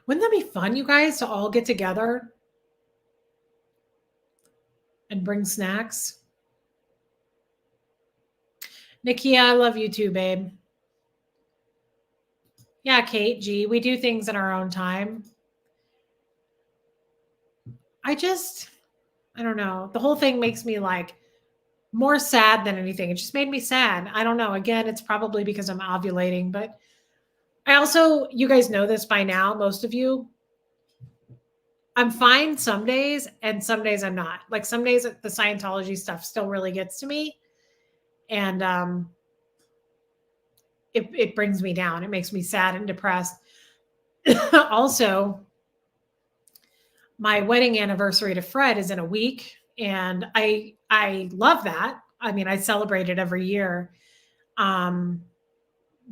Speaker 1: that be fun, you guys, to all get together and bring snacks? Nikia, I love you too, babe. Yeah, Kate, G, we do things in our own time. I don't know. The whole thing makes me like more sad than anything. It just made me sad. I don't know. Again, it's probably because I'm ovulating, but I also, you guys know this by now, most of you. I'm fine some days and some days I'm not. Like some days the Scientology stuff still really gets to me. And it brings me down. It makes me sad and depressed. Also, my wedding anniversary to Fred is in a week, and I love that. I mean, I celebrate it every year. But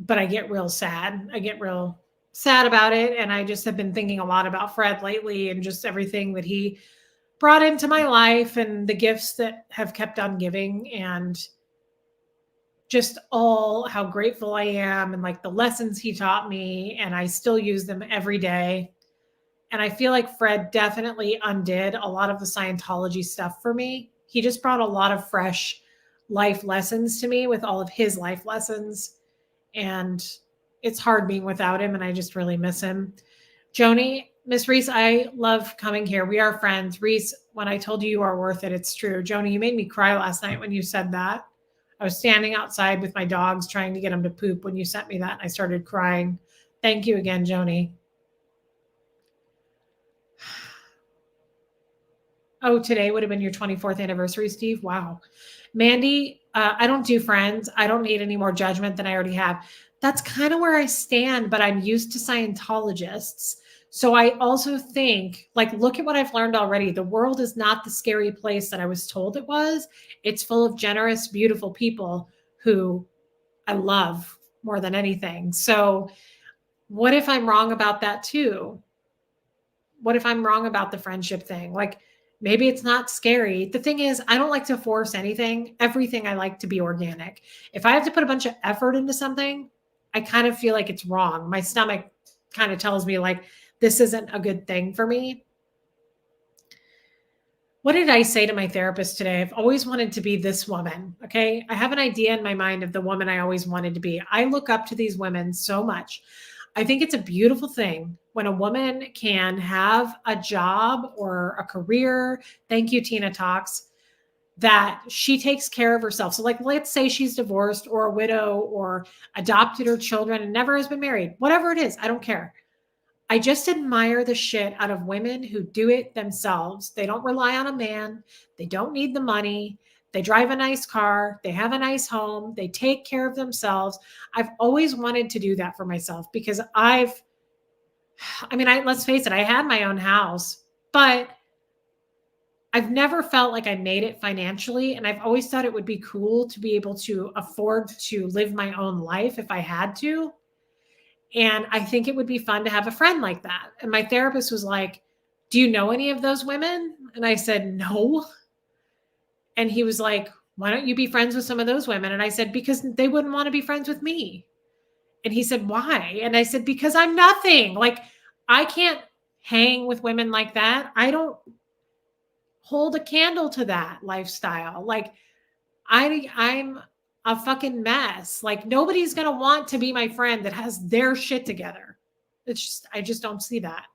Speaker 1: I get real sad. I get real sad about it. And I just have been thinking a lot about Fred lately and just everything that he brought into my life and the gifts that have kept on giving, and just all how grateful I am, and like the lessons he taught me, and I still use them every day. And I feel like Fred definitely undid a lot of the Scientology stuff for me. He just brought a lot of fresh life lessons to me with all of his life lessons. And it's hard being without him, and I just really miss him. Joni, Miss Reese, I love coming here. We are friends. Reese, when I told you you are worth it, it's true. Joni, you made me cry last night when you said that. I was standing outside with my dogs trying to get them to poop when you sent me that, and I started crying. Thank you again, Joni. Oh, today would have been your 24th anniversary, Steve. Wow. Mandy, I don't do friends. I don't need any more judgment than I already have. That's kind of where I stand, but I'm used to Scientologists. So I also think, like, look at what I've learned already. The world is not the scary place that I was told it was. It's full of generous, beautiful people who I love more than anything. So what if I'm wrong about that too? What if I'm wrong about the friendship thing? Like, maybe it's not scary. The thing is, I don't like to force anything. Everything I like to be organic. If I have to put a bunch of effort into something, I kind of feel like it's wrong. My stomach kind of tells me, like, this isn't a good thing for me. What did I say to my therapist today? I've always wanted to be this woman. Okay. I have an idea in my mind of the woman I always wanted to be. I look up to these women so much. I think it's a beautiful thing when a woman can have a job or a career. Thank you, Tina Talks, that she takes care of herself. So, like, let's say she's divorced or a widow or adopted her children and never has been married, whatever it is, I don't care. I just admire the shit out of women who do it themselves. They don't rely on a man. They don't need the money. They drive a nice car. They have a nice home. They take care of themselves. I've always wanted to do that for myself because let's face it, I had my own house, but I've never felt like I made it financially. And I've always thought it would be cool to be able to afford to live my own life if I had to. And I think it would be fun to have a friend like that. And my therapist was like, do you know any of those women? And I said, no. And he was like, why don't you be friends with some of those women? And I said, because they wouldn't want to be friends with me. And he said, why? And I said, because I'm nothing. Like, I can't hang with women like that. I don't hold a candle to that lifestyle. Like, I'm a fucking mess. Like, nobody's going to want to be my friend that has their shit together. I just don't see that.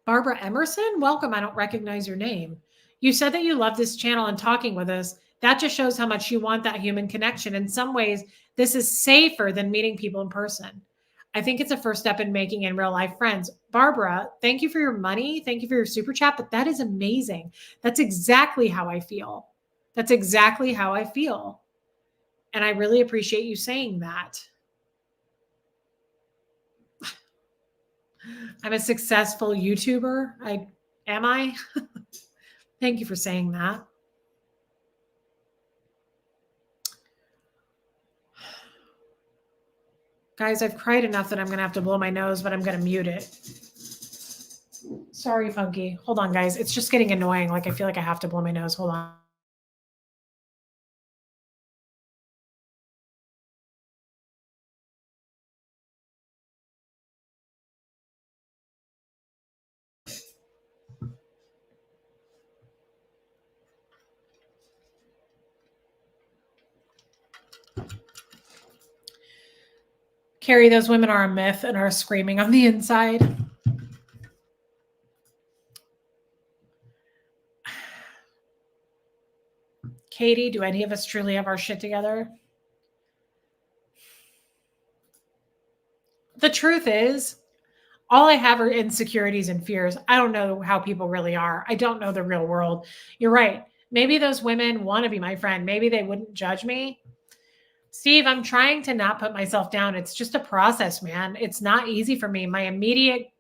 Speaker 1: Barbara Emerson, welcome. I don't recognize your name. You said that you love this channel and talking with us. That just shows how much you want that human connection. In some ways, this is safer than meeting people in person. I think it's a first step in making in real life friends. Barbara, thank you for your money. Thank you for your super chat, but that is amazing. That's exactly how I feel. That's exactly how I feel. And I really appreciate you saying that. I'm a successful YouTuber. Am I? Thank you for saying that. Guys, I've cried enough that I'm going to have to blow my nose, but I'm going to mute it. Sorry, Funky. Hold on, guys. It's just getting annoying. Like, I feel like I have to blow my nose. Hold on. Carrie, those women are a myth and are screaming on the inside. Katie, do any of us truly have our shit together? The truth is, all I have are insecurities and fears. I don't know how people really are. I don't know the real world. You're right. Maybe those women want to be my friend. Maybe they wouldn't judge me. Steve, I'm trying to not put myself down. It's just a process, man. It's not easy for me. My immediate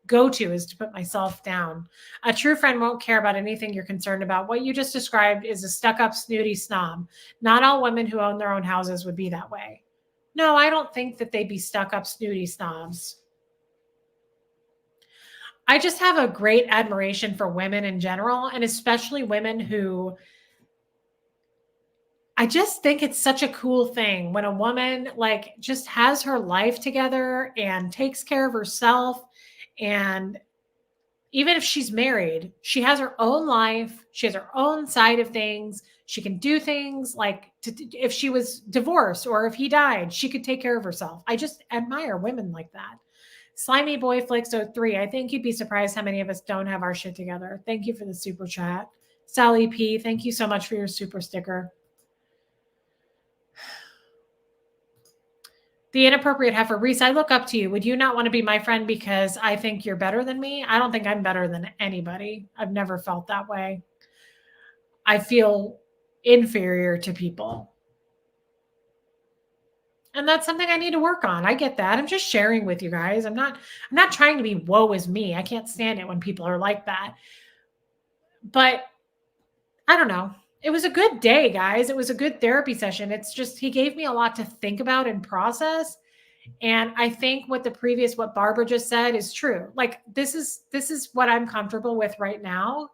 Speaker 1: go-to is to put myself down. A true friend won't care about anything you're concerned about. What you just described is a stuck-up, snooty snob. Not all women who own their own houses would be that way. No, I don't think that they'd be stuck-up, snooty snobs. I just have a great admiration for women in general, and especially women who I just think it's such a cool thing when a woman like just has her life together and takes care of herself. And even if she's married, she has her own life, she has her own side of things. She can do things like if she was divorced or if he died, she could take care of herself. I just admire women like that. Slimy Boy Flicks 03. I think you'd be surprised how many of us don't have our shit together. Thank you for the super chat. Sally P, thank you so much for your super sticker. The inappropriate heifer. Reese, I look up to you. Would you not want to be my friend because I think you're better than me? I don't think I'm better than anybody. I've never felt that way. I feel inferior to people. And that's something I need to work on. I get that. I'm just sharing with you guys. I'm not trying to be woe is me. I can't stand it when people are like that. But I don't know. It was a good day, guys. It was a good therapy session. It's just he gave me a lot to think about and process. And I think what Barbara just said is true. Like this is what I'm comfortable with right now.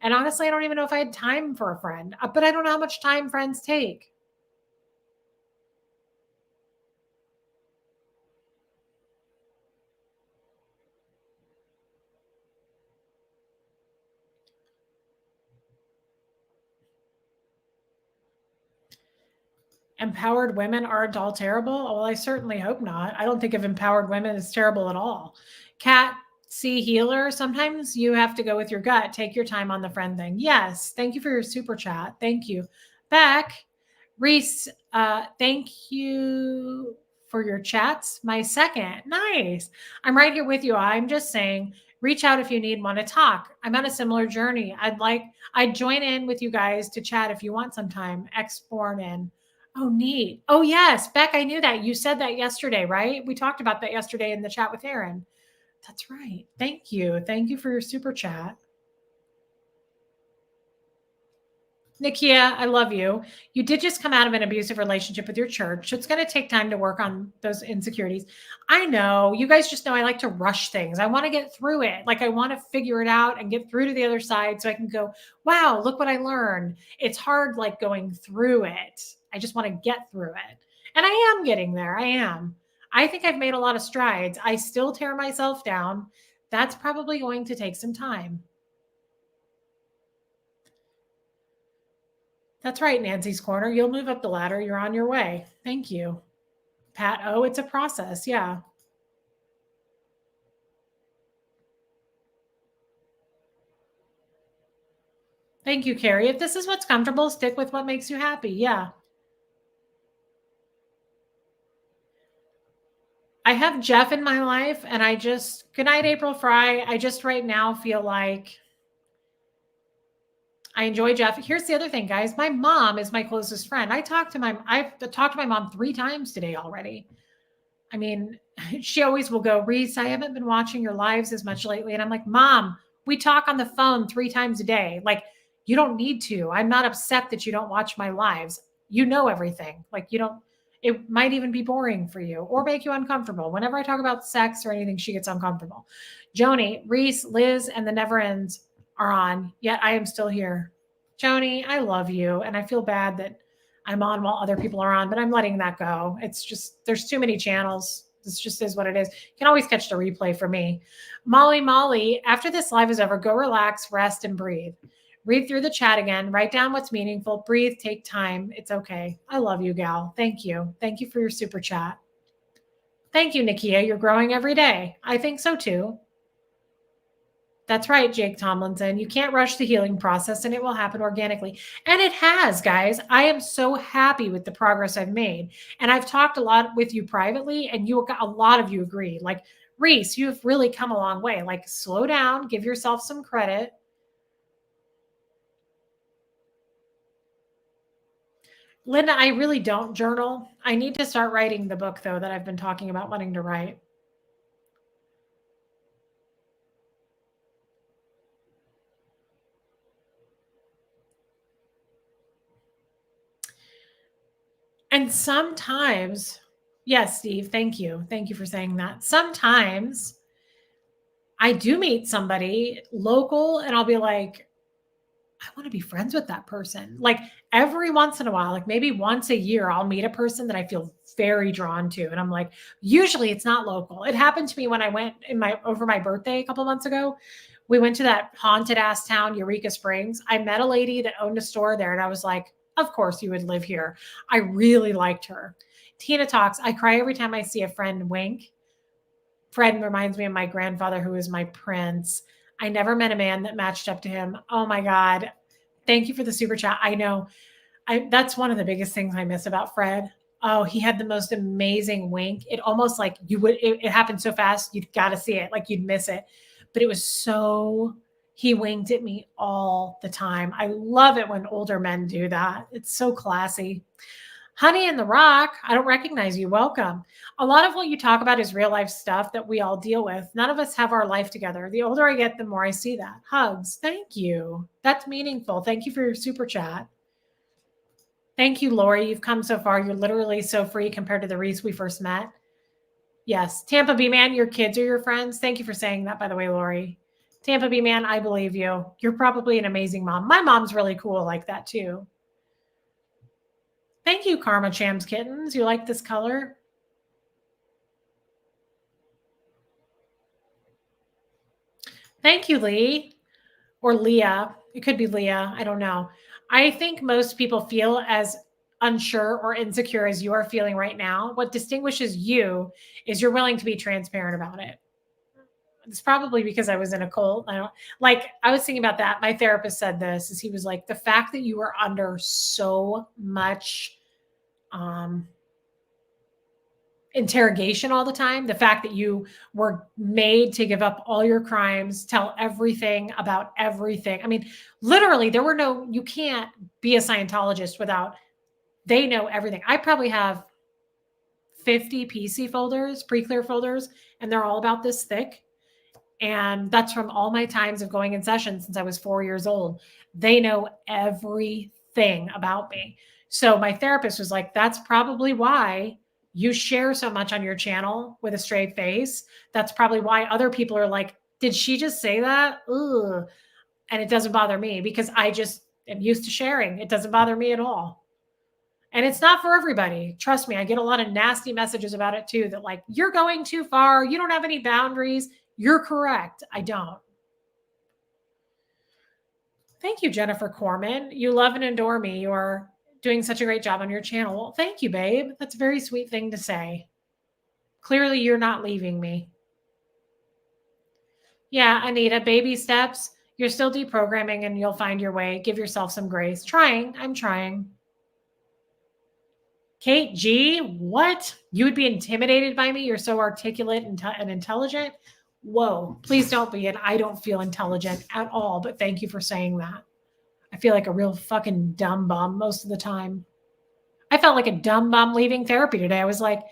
Speaker 1: And honestly, I don't even know if I had time for a friend, but I don't know how much time friends take. Empowered women aren't all terrible. Well, I certainly hope not. I don't think of empowered women as terrible at all. Cat C Healer, sometimes you have to go with your gut. Take your time on the friend thing. Yes. Thank you for your super chat. Thank you. Beck, Reese, thank you for your chats. My second. Nice. I'm right here with you. I'm just saying, reach out if you want to talk. I'm on a similar journey. I'd join in with you guys to chat if you want sometime. X-born in. Oh, neat. Oh, yes. Beck, I knew that. You said that yesterday, right? We talked about that yesterday in the chat with Aaron. That's right. Thank you. Thank you for your super chat. Nikia, I love you. You did just come out of an abusive relationship with your church. So it's going to take time to work on those insecurities. I know. You guys just know I like to rush things. I want to get through it. Like I want to figure it out and get through to the other side so I can go, wow, look what I learned. It's hard like going through it. I just want to get through it. And I am getting there. I am. I think I've made a lot of strides. I still tear myself down. That's probably going to take some time. That's right, Nancy's Corner. You'll move up the ladder. You're on your way. Thank you. Pat, oh, it's a process. Yeah. Thank you, Carrie. If this is what's comfortable, stick with what makes you happy. Yeah. I have Jeff in my life, and good night, April Fry. I just right now feel like I enjoy Jeff. Here's the other thing, guys. My mom is my closest friend. I've talked to my mom 3 times today already. I mean, she always will go, Reese, I haven't been watching your lives as much lately. And I'm like, Mom, we talk on the phone 3 times a day. Like, you don't need to. I'm not upset that you don't watch my lives. You know everything. Like, it might even be boring for you or make you uncomfortable. Whenever I talk about sex or anything, she gets uncomfortable. Joni, Reese, Liz, and the Never Ends are on, yet I am still here. Joni, I love you. And I feel bad that I'm on while other people are on, but I'm letting that go. It's just, there's too many channels. This just is what it is. You can always catch the replay for me. Molly, after this live is over, go relax, rest, and breathe. Read through the chat again. Write down what's meaningful. Breathe. Take time. It's okay. I love you, gal. Thank you. Thank you for your super chat. Thank you, Nikia. You're growing every day. I think so too. That's right, Jake Tomlinson. You can't rush the healing process and it will happen organically. And it has, guys. I am so happy with the progress I've made. And I've talked a lot with you privately, and a lot of you agree. Like, Reese, you've really come a long way. Like, slow down, give yourself some credit. Linda, I really don't journal. I need to start writing the book, though, that I've been talking about wanting to write. And sometimes, yes, Steve, thank you. Thank you for saying that. Sometimes I do meet somebody local and I'll be like, I want to be friends with that person. Like every once in a while, like maybe once a year, I'll meet a person that I feel very drawn to. And I'm like, usually it's not local. It happened to me when I went over my birthday a couple months ago. We went to that haunted ass town, Eureka Springs. I met a lady that owned a store there, and I was like, of course you would live here. I really liked her. Tina talks. I cry every time I see a friend wink. Fred reminds me of my grandfather, who is my prince. I never met a man that matched up to him. Oh my God. Thank you for the super chat. I know. That's one of the biggest things I miss about Fred. Oh, he had the most amazing wink. It almost like it happened so fast, you'd got to see it, like you'd miss it. But it was so, he winked at me all the time. I love it when older men do that. It's so classy. Honey in the Rock, I don't recognize you. Welcome. A lot of what you talk about is real life stuff that we all deal with. None of us have our life together. The older I get, the more I see that. Hugs. Thank you. That's meaningful. Thank you for your super chat. Thank you, Lori. You've come so far. You're literally so free compared to the Reese we first met. Yes. Tampa B Man, your kids are your friends. Thank you for saying that, by the way, Lori. Tampa B Man, I believe you. You're probably an amazing mom. My mom's really cool like that too. Thank you, Karma Chams Kittens. You like this color? Thank you, Lee. Or Leah. It could be Leah. I don't know. I think most people feel as unsure or insecure as you are feeling right now. What distinguishes you is you're willing to be transparent about it. It's probably because I was in a cult. I was thinking about that. My therapist said this, is he was like, the fact that you were under so much interrogation all the time, the fact that you were made to give up all your crimes, tell everything about everything. I mean, literally, you can't be a Scientologist without, they know everything. I probably have 50 PC folders, pre-clear folders, and they're all about this thick. And that's from all my times of going in session since I was 4 years old. They know everything about me. So my therapist was like, that's probably why you share so much on your channel with a straight face. That's probably why other people are like, did she just say that? Ugh. And it doesn't bother me because I just am used to sharing. It doesn't bother me at all. And it's not for everybody. Trust me, I get a lot of nasty messages about it too, that like, you're going too far. You don't have any boundaries. You're correct. I don't. Thank you, Jennifer Corman. You love and adore me. You're doing such a great job on your channel. Well, thank you, babe. That's a very sweet thing to say. Clearly, you're not leaving me. Yeah, Anita, baby steps. You're still deprogramming and you'll find your way. Give yourself some grace. I'm trying. Kate G, what? You would be intimidated by me? You're so articulate and intelligent. Whoa, please don't be. And I don't feel intelligent at all, but thank you for saying that. I feel like a real fucking dumb bum most of the time. I felt like a dumb bum leaving therapy today. I was like,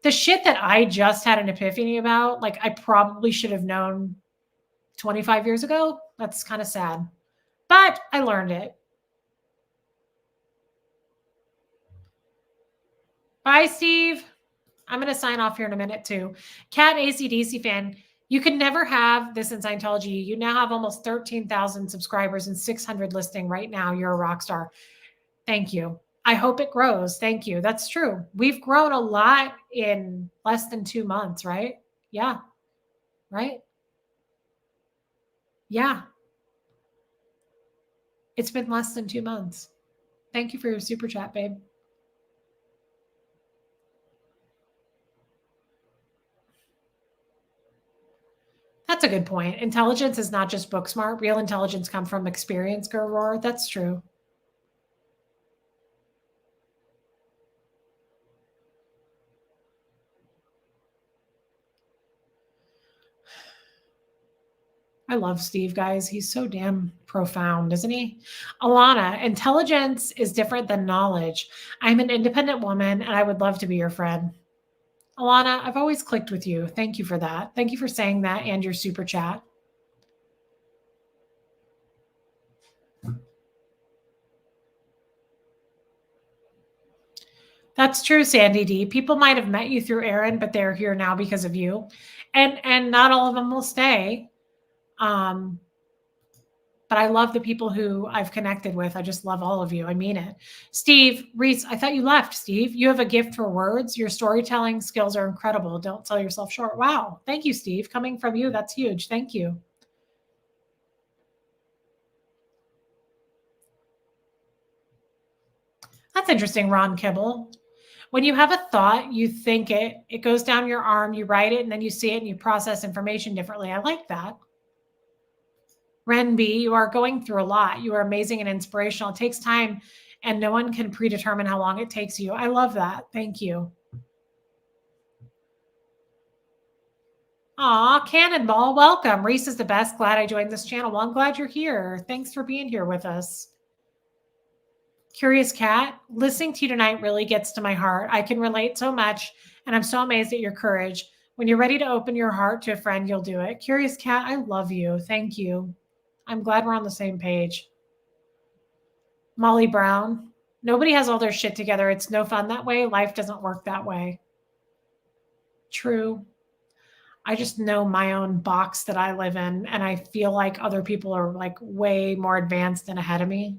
Speaker 1: the shit that I just had an epiphany about, like I probably should have known 25 years ago. That's kind of sad, but I learned it. Bye, Steve. I'm going to sign off here in a minute too. Cat ACDC fan, you could never have this in Scientology. You now have almost 13,000 subscribers and 600 listing right now. You're a rock star. Thank you. I hope it grows. Thank you. That's true. We've grown a lot in less than 2 months, right? Yeah. Right? Yeah. It's been less than 2 months. Thank you for your super chat, babe. That's a good point. Intelligence is not just book smart. Real intelligence comes from experience, Gurroar. That's true. I love Steve, guys. He's so damn profound, isn't he? Alana, intelligence is different than knowledge. I'm an independent woman and I would love to be your friend. Alana, I've always clicked with you. Thank you for that. Thank you for saying that and your super chat. That's true, Sandy D. People might have met you through Aaron, but they're here now because of you. And not all of them will stay. Um, but I love the people who I've connected with. I just love all of you. I mean it. Steve, Reese, I thought you left, Steve. You have a gift for words. Your storytelling skills are incredible. Don't sell yourself short. Wow. Thank you, Steve. Coming from you, that's huge. Thank you. That's interesting, Ron Kibble. When you have a thought, you think it goes down your arm, you write it, and then you see it and you process information differently. I like that. Ren B, you are going through a lot. You are amazing and inspirational. It takes time, and no one can predetermine how long it takes you. I love that. Thank you. Aw, Cannonball, welcome. Reese is the best. Glad I joined this channel. Well, I'm glad you're here. Thanks for being here with us. Curious Cat, listening to you tonight really gets to my heart. I can relate so much, and I'm so amazed at your courage. When you're ready to open your heart to a friend, you'll do it. Curious Cat, I love you. Thank you. I'm glad we're on the same page. Molly Brown, nobody has all their shit together. It's no fun that way. Life doesn't work that way. True. I just know my own box that I live in, and I feel like other people are like way more advanced and ahead of me.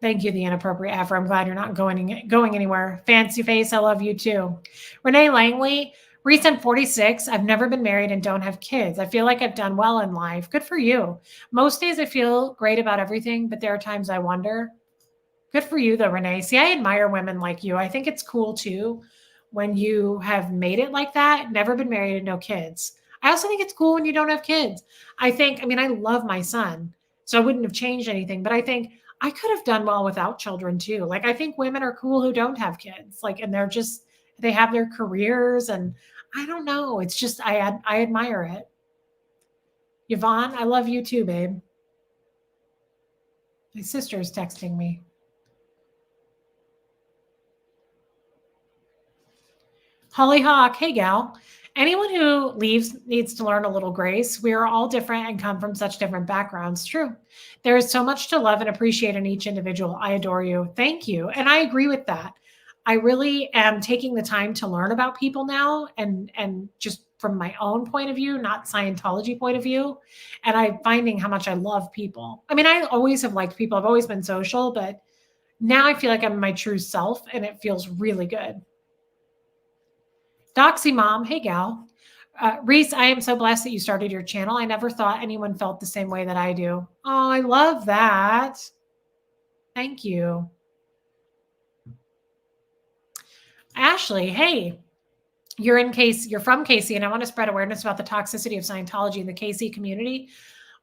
Speaker 1: Thank you, the inappropriate afro. I'm glad you're not going anywhere. Fancy face, I love you too. Renee Langley, recent 46. I've never been married and don't have kids. I feel like I've done well in life. Good for you. Most days I feel great about everything, but there are times I wonder. Good for you though, Renee. See, I admire women like you. I think it's cool too when you have made it like that, never been married and no kids. I also think it's cool when you don't have kids. I love my son, so I wouldn't have changed anything, but I think I could have done well without children too. Like I think women are cool who don't have kids. Like and they have their careers and I don't know. It's just I admire it. Yvonne, I love you too, babe. My sister is texting me. Holly Hawk, hey gal. Anyone who leaves needs to learn a little grace. We are all different and come from such different backgrounds. True. There is so much to love and appreciate in each individual. I adore you. Thank you. And I agree with that. I really am taking the time to learn about people now and just from my own point of view, not Scientology point of view. And I'm finding how much I love people. I mean, I always have liked people. I've always been social, but now I feel like I'm my true self and it feels really good. Doxy Mom, hey gal. Reese, I am so blessed that you started your channel. I never thought anyone felt the same way that I do. Oh, I love that. Thank you. Ashley, hey, you're from KC, and I want to spread awareness about the toxicity of Scientology in the KC community.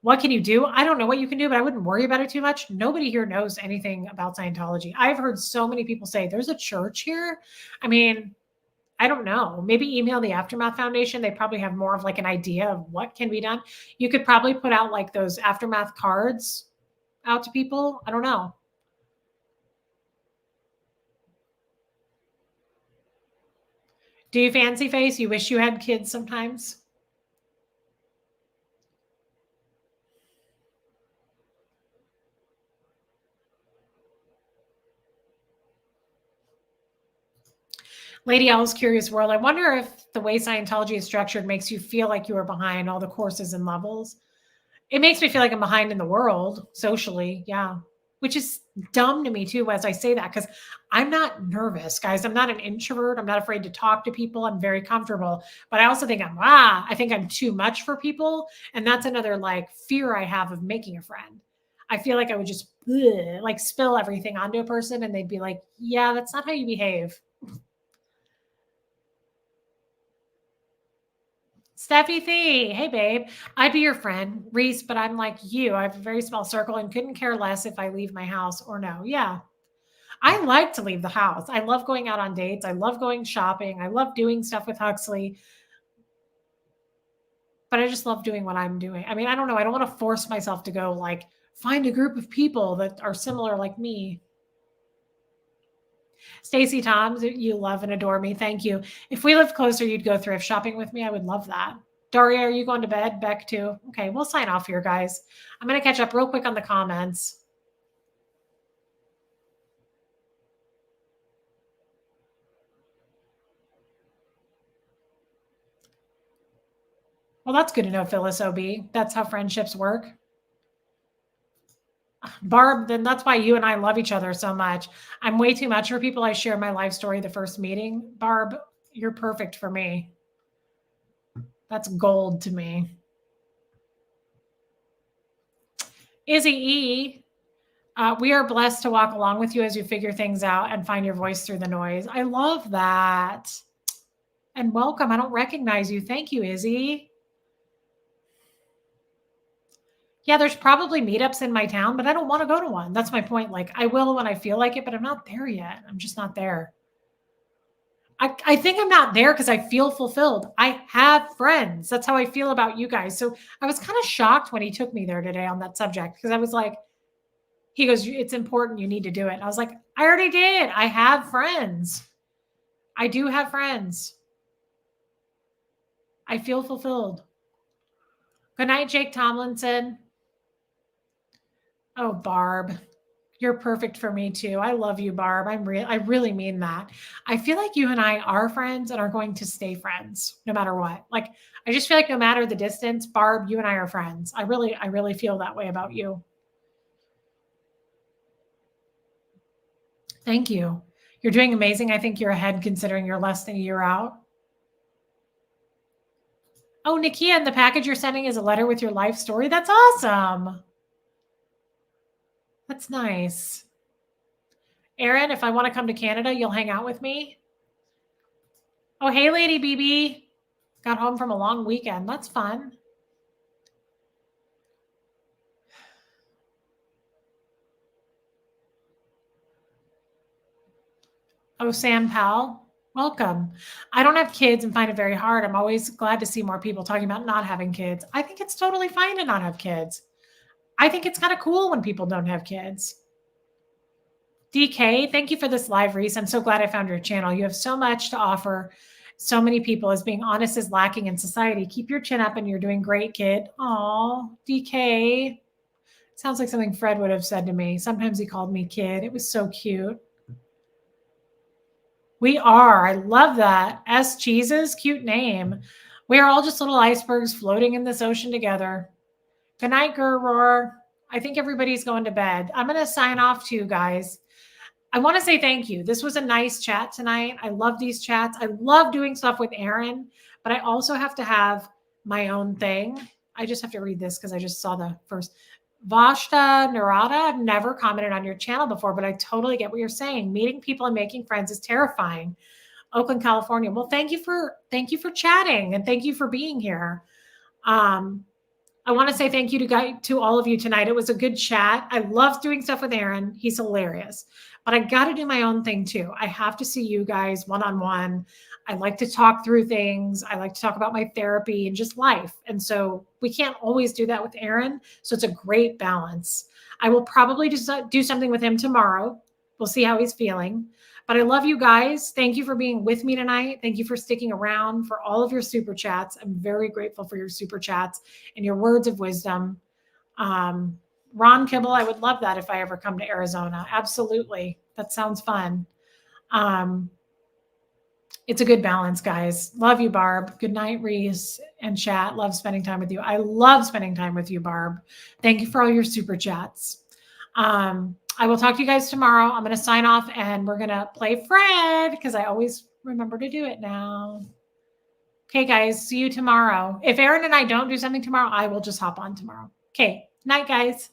Speaker 1: What can you do? I don't know what you can do, but I wouldn't worry about it too much. Nobody here knows anything about Scientology. I've heard so many people say there's a church here. I mean, I don't know. Maybe email the Aftermath Foundation. They probably have more of like an idea of what can be done. You could probably put out like those Aftermath cards out to people. I don't know. Do you fancy face? You wish you had kids sometimes? Lady Owl's Curious World. I wonder if the way Scientology is structured makes you feel like you are behind all the courses and levels. It makes me feel like I'm behind in the world socially. Yeah. Which is dumb to me too, as I say that, because I'm not nervous, guys. I'm not an introvert. I'm not afraid to talk to people. I'm very comfortable. But I also think I think I'm too much for people. And that's another like fear I have of making a friend. I feel like I would just like spill everything onto a person and they'd be like, yeah, that's not how you behave. Steffi Thee, hey babe, I'd be your friend, Reese, but I'm like you. I have a very small circle and couldn't care less if I leave my house or no. Yeah. I like to leave the house. I love going out on dates. I love going shopping. I love doing stuff with Huxley. But I just love doing what I'm doing. I mean, I don't know. I don't want to force myself to go like find a group of people that are similar like me. Stacy Toms, you love and adore me. Thank you. If we lived closer, you'd go thrift shopping with me. I would love that. Daria, are you going to bed? Beck too? Okay, we'll sign off here, guys. I'm going to catch up real quick on the comments. Well, that's good to know, Phyllis OB. That's how friendships work. Barb, then that's why you and I love each other so much. I'm way too much for people. I share my life story the first meeting. Barb, you're perfect for me. That's gold to me. Izzy E, we are blessed to walk along with you as you figure things out and find your voice through the noise. I love that. And welcome. I don't recognize you. Thank you, Izzy. Yeah, there's probably meetups in my town, but I don't want to go to one. That's my point. Like, I will when I feel like it, but I'm not there yet. I'm just not there. I think I'm not there because I feel fulfilled. I have friends. That's how I feel about you guys. So I was kind of shocked when he took me there today on that subject because I was like, he goes, it's important. You need to do it. And I was like, I already did. I have friends. I do have friends. I feel fulfilled. Good night, Jake Tomlinson. Oh, Barb, you're perfect for me too. I love you, Barb. I really mean that. I feel like you and I are friends and are going to stay friends no matter what. Like, I just feel like no matter the distance, Barb, you and I are friends. I really feel that way about you. Thank you. You're doing amazing. I think you're ahead considering you're less than a year out. Oh, Nikia, and the package you're sending is a letter with your life story. That's awesome. That's nice. Aaron, if I want to come to Canada, you'll hang out with me. Oh, hey, Lady BB. Got home from a long weekend. That's fun. Oh, Sam Powell, welcome. I don't have kids and find it very hard. I'm always glad to see more people talking about not having kids. I think it's totally fine to not have kids. I think it's kind of cool when people don't have kids. DK, thank you for this live, Reese. I'm so glad I found your channel. You have so much to offer so many people, as being honest is lacking in society. Keep your chin up and you're doing great, kid. Aw, DK. Sounds like something Fred would have said to me. Sometimes he called me kid. It was so cute. We are. I love that. S Cheeses, cute name. We are all just little icebergs floating in this ocean together. Good night, Gurroar. I think everybody's going to bed. I'm going to sign off to you guys. I want to say thank you. This was a nice chat tonight. I love these chats. I love doing stuff with Aaron, but I also have to have my own thing. I just have to read this because I just saw the first. Vashta Narada, I've never commented on your channel before, but I totally get what you're saying. Meeting people and making friends is terrifying. Oakland, California. Well, thank you for chatting and thank you for being here. I want to say thank you to all of you tonight. It was a good chat. I love doing stuff with Aaron. He's hilarious. But I got to do my own thing too. I have to see you guys one-on-one. I like to talk through things. I like to talk about my therapy and just life. And so we can't always do that with Aaron. So it's a great balance. I will probably just do something with him tomorrow. We'll see how he's feeling. But I love you guys. Thank you for being with me tonight. Thank you for sticking around, for all of your super chats. I'm very grateful for your super chats and your words of wisdom. Ron Kibble, I would love that if I ever come to Arizona. Absolutely. That sounds fun. It's a good balance, guys. Love you, Barb. Good night, Reese and chat. Love spending time with you. I love spending time with you, Barb. Thank you for all your super chats. I will talk to you guys tomorrow. I'm going to sign off and we're going to play Fred because I always remember to do it now. Okay, guys. See you tomorrow. If Aaron and I don't do something tomorrow, I will just hop on tomorrow. Okay. Night, guys.